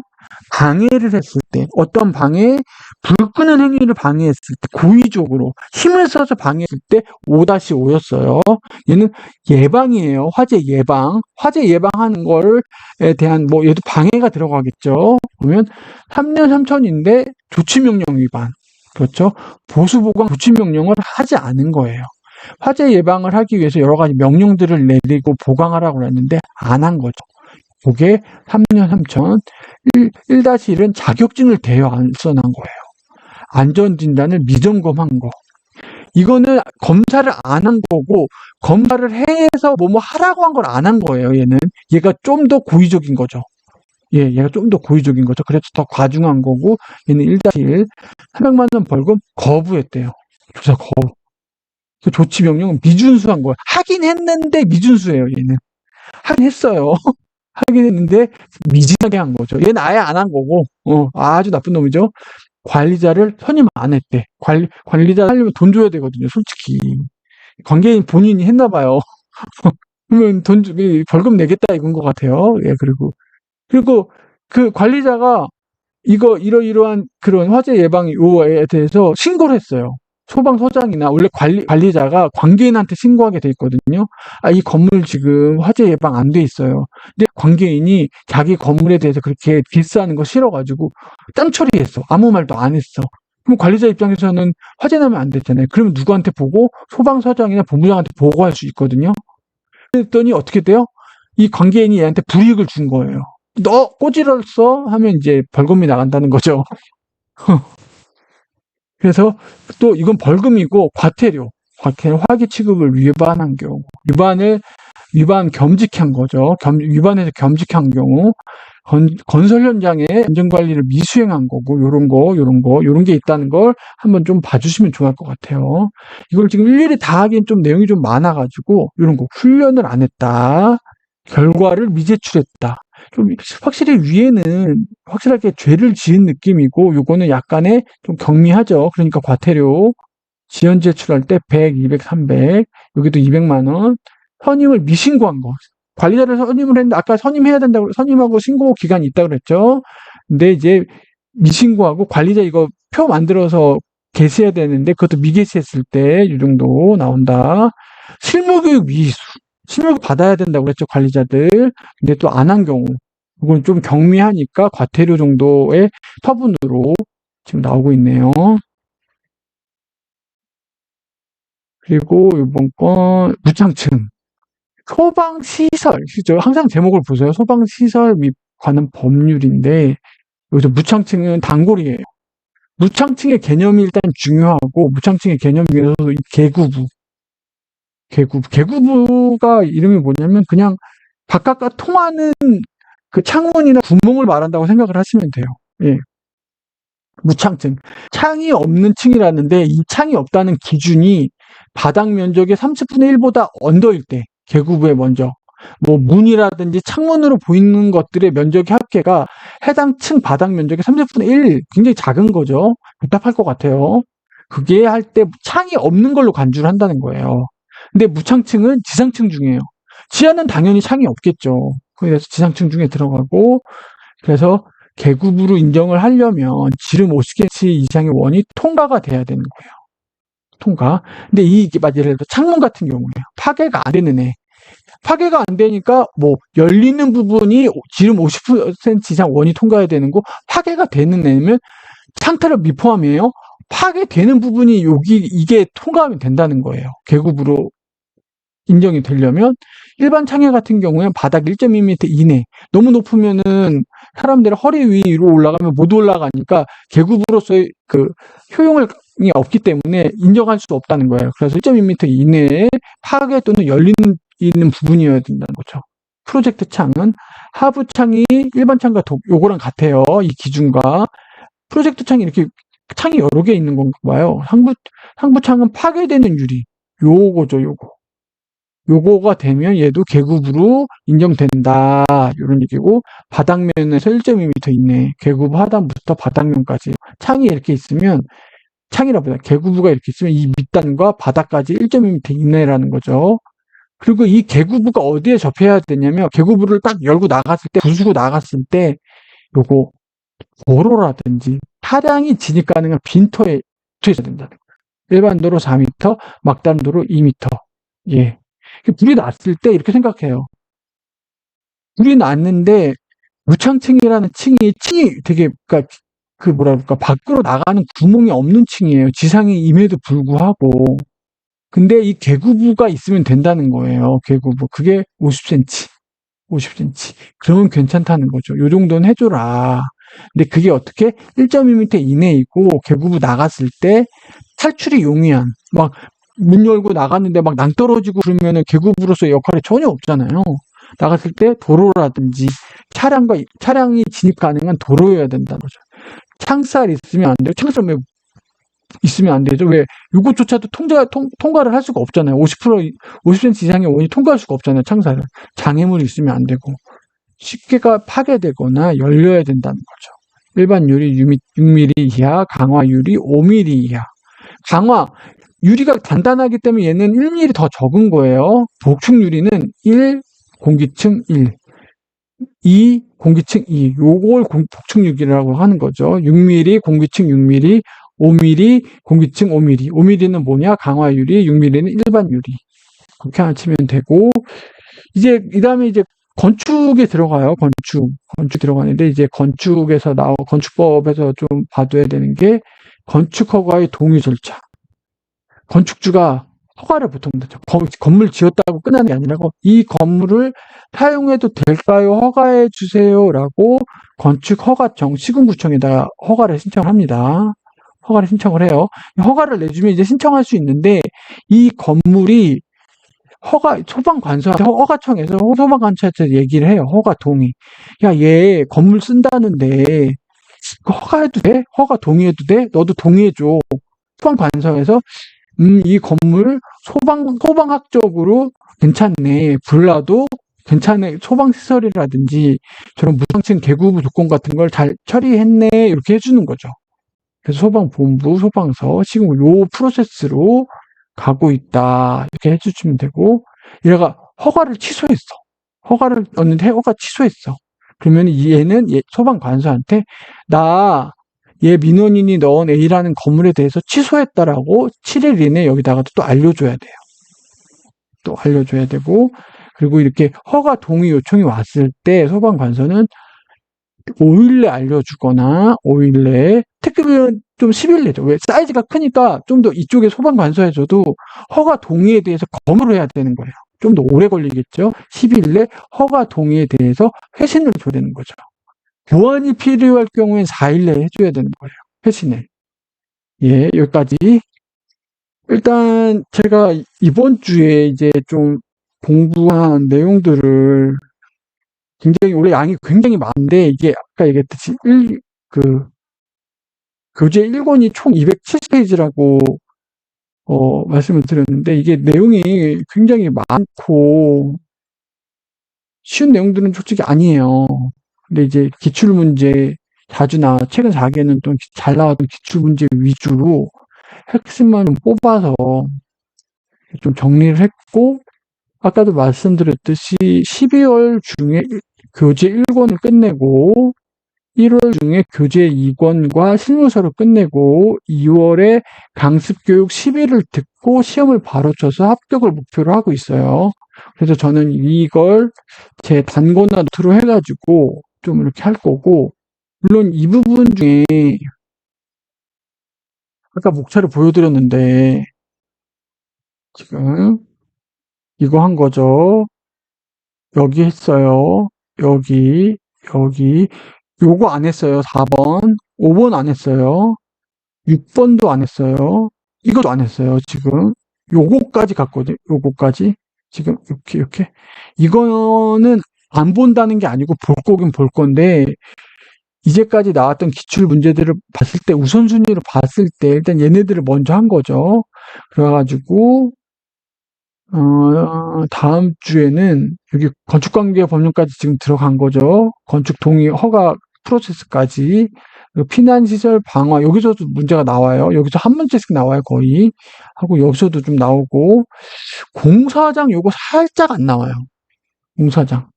방해를 했을 때, 어떤 방해, 불 끄는 행위를 방해했을 때, 고의적으로 힘을 써서 방해했을 때 5-5였어요. 얘는 예방이에요. 화재 예방. 화재 예방하는 거에 대한 얘도 방해가 들어가겠죠. 그러면 3년 3천인데 조치명령 위반. 그렇죠? 보수보강 조치명령을 하지 않은 거예요. 화재 예방을 하기 위해서 여러 가지 명령들을 내리고 보강하라고 했는데 안 한 거죠. 그게 3년 3천. 1-1은 자격증을 대여 안 써난 거예요. 안전진단을 미점검한 거. 이거는 검사를 안 한 거고, 검사를 해서 뭐 하라고 한 걸 안 한 거예요, 얘는. 얘가 좀 더 고의적인 거죠. 얘가 좀 더 고의적인 거죠. 그래서 더 과중한 거고, 얘는 1-1, 300만 원 벌금 거부했대요. 조사 거부. 그 조치 명령은 미준수한 거예요. 하긴 했는데 미준수예요, 얘는. 하긴 했어요. 하긴 했는데 미진하게 한 거죠. 얘는 아예 안 한 거고, 아주 나쁜 놈이죠. 관리자를 선임 안 했대. 관리자 하려면 돈 줘야 되거든요, 솔직히. 관계인 본인이 했나 봐요. 그러면 벌금 내겠다 이건 것 같아요. 예, 그리고 그 관리자가 이러이러한 그런 화재 예방 요에 대해서 신고를 했어요. 소방서장이나 원래 관리자가 관계인한테 신고하게 돼 있거든요. 아, 이 건물 지금 화재 예방 안 돼 있어요. 근데 관계인이 자기 건물에 대해서 그렇게 디스하는 거 싫어가지고 딴 처리했어. 아무 말도 안 했어. 그럼 관리자 입장에서는 화재 나면 안 되잖아요. 그러면 누구한테 보고? 소방서장이나 본부장한테 보고할 수 있거든요. 그랬더니 어떻게 돼요? 이 관계인이 얘한테 불이익을 준 거예요. 너 꼬질렀어? 하면 이제 벌금이 나간다는 거죠. 그래서 또 이건 벌금이고 과태료, 화기 취급을 위반한 경우, 위반 겸직한 거죠. 위반해서 겸직한 경우, 건설 현장의 안전관리를 미수행한 거고, 요런 게 있다는 걸 한번 좀 봐주시면 좋을 것 같아요. 이걸 지금 일일이 다 하기엔 좀 내용이 좀 많아가지고, 요런 거, 훈련을 안 했다. 결과를 미제출했다. 좀 확실히 위에는 확실하게 죄를 지은 느낌이고, 요거는 약간의 좀 경미하죠. 그러니까 과태료, 지연 제출할 때 100, 200, 300, 여기도 200만 원. 선임을 미신고한 거. 관리자를 선임을 했는데 아까 선임해야 된다고 선임하고 신고 기간이 있다고 그랬죠. 근데 이제 미신고하고 관리자 이거 표 만들어서 게시해야 되는데 그것도 미게시했을 때 이 정도 나온다. 실무교육 미수. 실무교육 받아야 된다고 그랬죠, 관리자들. 근데 또 안 한 경우. 이건 좀 경미하니까 과태료 정도의 처분으로 지금 나오고 있네요. 그리고 이번 건 무창층. 소방시설, 그죠? 항상 제목을 보세요. 소방시설 및 관한 법률인데, 여기서 무창층은 단골이에요. 무창층의 개념이 일단 중요하고, 무창층의 개념 중에서도 이 개구부가 이름이 뭐냐면, 그냥 바깥과 통하는 그 창문이나 구멍을 말한다고 생각을 하시면 돼요. 예. 무창층. 창이 없는 층이라는데, 이 창이 없다는 기준이 바닥 면적의 30분의 1보다 언더일 때, 개구부에 먼저 뭐 문이라든지 창문으로 보이는 것들의 면적의 합계가 해당 층 바닥 면적의 30분의 1 굉장히 작은 거죠. 답답할 것 같아요. 그게 할 때 창이 없는 걸로 간주를 한다는 거예요. 근데 무창층은 지상층 중이에요. 지하는 당연히 창이 없겠죠. 그래서 지상층 중에 들어가고 그래서 개구부로 인정을 하려면 지름 50cm 이상의 원이 통과가 돼야 되는 거예요. 통과. 근데 이게 예를 들어 창문 같은 경우에요. 파괴가 안 되는 애. 파괴가 안 되니까 뭐 열리는 부분이 지름 50cm 이상 원이 통과해야 되는 거 파괴가 되는 애면 창틀을 미포함이에요. 파괴되는 부분이 이게 통과하면 된다는 거예요. 계급으로 인정이 되려면 일반 창해 같은 경우에는 바닥 1.2m 이내 너무 높으면은 사람들이 허리 위로 올라가면 못 올라가니까 계급으로서의 그 효용이 없기 때문에 인정할 수 없다는 거예요. 그래서 1.2m 이내에 파괴 또는 열리는 있는 부분이어야 된다는 거죠. 프로젝트 창은 하부 창이 일반 창과 요거랑 같아요. 이 기준과 프로젝트 창이 이렇게 창이 여러 개 있는 건가 봐요. 상부 창은 파괴되는 유리 요거죠, 요거가 되면 얘도 계급으로 인정된다. 이런 얘기고 바닥면에서 1.2m 이내 계급 하단부터 바닥면까지 창이 이렇게 있으면 창이라보다 계급부가 이렇게 있으면 이 밑단과 바닥까지 1.2m 이내라는 거죠. 그리고 이 계구부가 어디에 접해야 되냐면 계구부를 딱 열고 나갔을 때 부수고 나갔을 때 요거 도로라든지 차량이 진입 가능한 빈터에 붙어 있어야 된다는 거예요. 일반 도로 4m, 막다른 도로 2m. 예. 불이 났을 때 이렇게 생각해요. 불이 났는데 무창층이라는 층이 되게 그러니까 그 뭐랄까 밖으로 나가는 구멍이 없는 층이에요. 지상에 임에도 불구하고. 근데 이 계구부가 있으면 된다는 거예요. 계구부. 그게 50cm. 50cm. 그러면 괜찮다는 거죠. 요 정도는 해줘라. 근데 그게 어떻게 1.2m 이내이고 계구부 나갔을 때 탈출이 용이한 막 문 열고 나갔는데 막 낭떠러지고 그러면은 계구부로서의 역할이 전혀 없잖아요. 나갔을 때 도로라든지 차량이 진입 가능한 도로여야 된다는 거죠. 창살 있으면 안 돼요. 창살 왜 있으면 안 되죠. 왜 이것조차도 통과를 할 수가 없잖아요. 50cm 이상의 원이 통과할 수가 없잖아요. 창살을. 장애물이 있으면 안 되고 쉽게가 파괴되거나 열려야 된다는 거죠. 일반 유리 6mm 이하, 강화 유리 5mm 이하. 강화 유리가 단단하기 때문에 얘는 1mm 더 적은 거예요. 복층 유리는 1, 공기층 1, 2, 공기층 2. 요걸 복층 유리라고 하는 거죠. 6mm, 공기층 6mm, 5mm, 공기층 5mm. 5mm는 뭐냐? 강화 유리, 6mm는 일반 유리. 그렇게 하시면 되고, 이제, 이 다음에 이제 건축에 들어가요. 건축 들어가는데, 이제 건축법에서 좀 봐둬야 되는 게, 건축 허가의 동의 절차. 건축주가 허가를 보통 받죠. 건물 지었다고 끝나는 게 아니라고 이 건물을 사용해도 될까요? 허가해 주세요라고 건축 허가청 시군구청에다가 허가를 신청을 합니다. 허가를 신청을 해요. 허가를 내주면 이제 신청할 수 있는데 이 건물이 소방관서한테 허가청에서 소방관서한테 얘기를 해요. 허가 동의. 야, 얘 건물 쓴다는데 허가해도 돼? 허가 동의해도 돼? 너도 동의해줘. 소방관서에서 이 건물 소방학적으로 괜찮네. 불나도 괜찮네. 소방시설이라든지 저런 무상층 개구 조건 같은 걸 잘 처리했네. 이렇게 해주는 거죠. 그래서 소방본부, 소방서 지금 요 프로세스로 가고 있다. 이렇게 해주시면 되고 얘가 허가를 취소했어. 허가를 얻는데 허가 취소했어. 그러면 얘는 소방관서한테 얘 민원인이 넣은 A라는 건물에 대해서 취소했다라고 7일 이내에 여기다가 또 알려줘야 돼요. 또 알려줘야 되고 그리고 이렇게 허가 동의 요청이 왔을 때 소방관서는 5일 내 알려주거나 5일 내에 특히는 좀 10일 내죠. 왜? 사이즈가 크니까 좀 더 이쪽에 소방관서에서도 허가 동의에 대해서 검토를 해야 되는 거예요. 좀 더 오래 걸리겠죠. 10일 내 허가 동의에 대해서 회신을 줘야 되는 거죠. 보완이 필요할 경우엔 4일 내에 해줘야 되는 거예요. 회신을. 예, 여기까지. 일단 제가 이번 주에 이제 좀 공부한 내용들을 굉장히 원래 양이 굉장히 많은데 이게 아까 얘기했듯이 교재 1권이 총 270페이지라고 말씀을 드렸는데 이게 내용이 굉장히 많고 쉬운 내용들은 솔직히 아니에요. 근데 이제 기출문제 최근 4개는 또 잘 나왔던 기출문제 위주로 핵심만 좀 뽑아서 좀 정리를 했고 아까도 말씀드렸듯이 12월 중에 교재 1권을 끝내고 1월 중에 교재 2권과 실무서를 끝내고 2월에 강습교육 10일을 듣고 시험을 바로 쳐서 합격을 목표로 하고 있어요. 그래서 저는 이걸 제 단권화 노트로 해가지고 좀 이렇게 할 거고 물론 이 부분 중에 아까 목차를 보여드렸는데 지금 이거 한 거죠. 여기 했어요. 여기 요거 안 했어요. 4번 5번 안 했어요. 6번도 안 했어요. 이것도 안 했어요. 지금 요거까지 갔거든요. 요거까지 지금 이렇게 이거는 안 본다는 게 아니고 볼 거긴 볼 건데 이제까지 나왔던 기출 문제들을 봤을 때 우선순위로 봤을 때 일단 얘네들을 먼저 한 거죠. 그래가지고 다음 주에는 여기 건축관계법령까지 지금 들어간 거죠. 건축 동의 허가 프로세스까지 피난시설 방화 여기서도 문제가 나와요. 여기서 한 문제씩 나와요 거의 하고 여기서도 좀 나오고 공사장 요거 살짝 안 나와요. 공사장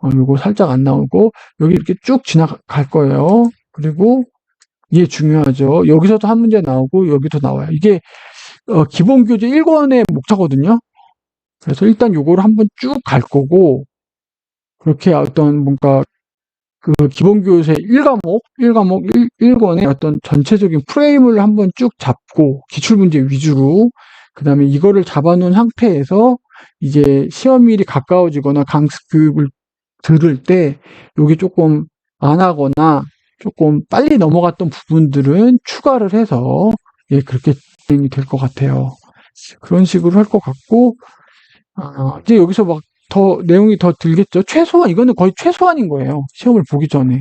요거 살짝 안 나오고 여기 이렇게 쭉 지나갈 거예요. 그리고 이게 중요하죠. 여기서도 한 문제 나오고 여기도 나와요. 이게 기본교재 1권의 목차거든요. 그래서 일단 요거를 한번 쭉 갈 거고 그렇게 어떤 뭔가 그 기본교재 1과목 1권의 어떤 전체적인 프레임을 한번 쭉 잡고 기출문제 위주로 그 다음에 이거를 잡아놓은 상태에서 이제 시험일이 가까워지거나 강습 교육을 들을 때 여기 조금 안 하거나 조금 빨리 넘어갔던 부분들은 추가를 해서 그렇게 진행이 될 것 같아요. 그런 식으로 할 것 같고 이제 여기서 막 더 내용이 더 들겠죠. 최소한 이거는 거의 최소한인 거예요. 시험을 보기 전에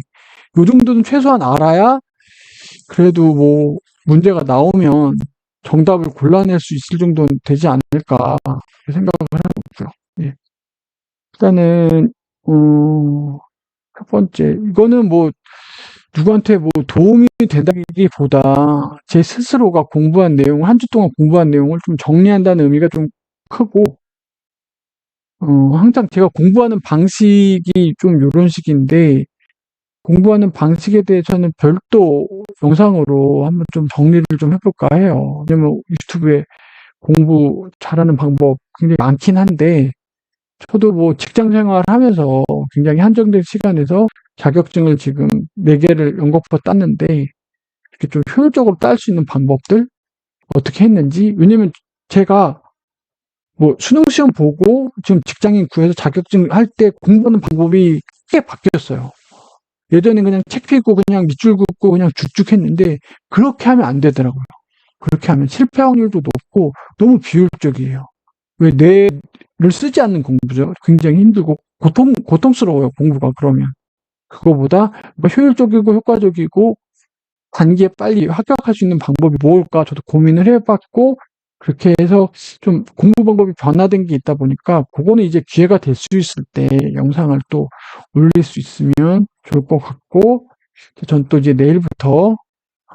요 정도는 최소한 알아야 그래도 뭐 문제가 나오면 정답을 골라낼 수 있을 정도는 되지 않을까 생각을 하고 있고요. 예. 일단은 첫 번째 이거는 뭐 누구한테 뭐 도움이 된다기보다 제 스스로가 공부한 내용 한 주 동안 공부한 내용을 좀 정리한다는 의미가 좀 크고 항상 제가 공부하는 방식이 좀 요런 식인데 공부하는 방식에 대해서는 별도 영상으로 한번 좀 정리를 좀 해볼까 해요. 왜냐면 유튜브에 공부 잘하는 방법 굉장히 많긴 한데 저도 뭐 직장 생활하면서 굉장히 한정된 시간에서 자격증을 지금 4개를 연거푸 땄는데 이렇게 좀 효율적으로 딸 수 있는 방법들 어떻게 했는지. 왜냐면 제가 뭐 수능 시험 보고 지금 직장인 구해서 자격증 할 때 공부하는 방법이 크게 바뀌었어요. 예전에 그냥 책 펴고 그냥 밑줄 긋고 그냥 쭉쭉 했는데 그렇게 하면 안 되더라고요. 그렇게 하면 실패 확률도 높고 너무 비효율적이에요. 왜 뇌를 쓰지 않는 공부죠. 굉장히 힘들고 고통스러워요, 공부가 그러면. 그거보다 뭐 효율적이고 효과적이고 단기에 빨리 합격할 수 있는 방법이 뭘까 저도 고민을 해봤고, 그렇게 해서 좀 공부 방법이 변화된 게 있다 보니까 그거는 이제 기회가 될 수 있을 때 영상을 또 올릴 수 있으면 좋을 것 같고, 전 또 이제 내일부터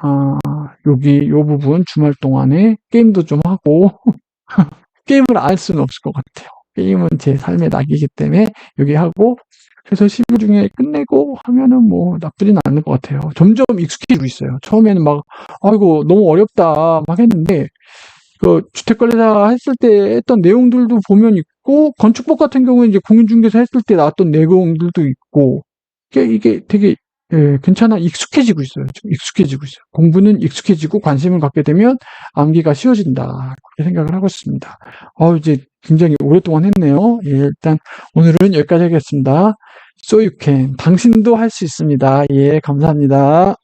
아, 여기 요 부분 주말 동안에 게임도 좀 하고 게임을 안 할 수는 없을 것 같아요. 게임은 제 삶의 낙이기 때문에 여기 하고, 그래서 10일 중에 끝내고 하면은 뭐 나쁘진 않을 것 같아요. 점점 익숙해지고 있어요. 처음에는 막 아이고 너무 어렵다 막 했는데, 그 주택관리사 했을 때 했던 내용들도 보면 있고, 건축법 같은 경우는 이제 공인중개사 했을 때 나왔던 내용들도 있고, 이게 되게 괜찮아, 익숙해지고 있어요. 지금 익숙해지고 있어요. 공부는 익숙해지고 관심을 갖게 되면 암기가 쉬워진다. 그렇게 생각을 하고 있습니다. 이제 굉장히 오랫동안 했네요. 예, 일단 오늘은 여기까지 하겠습니다. So you can. 당신도 할 수 있습니다. 예, 감사합니다.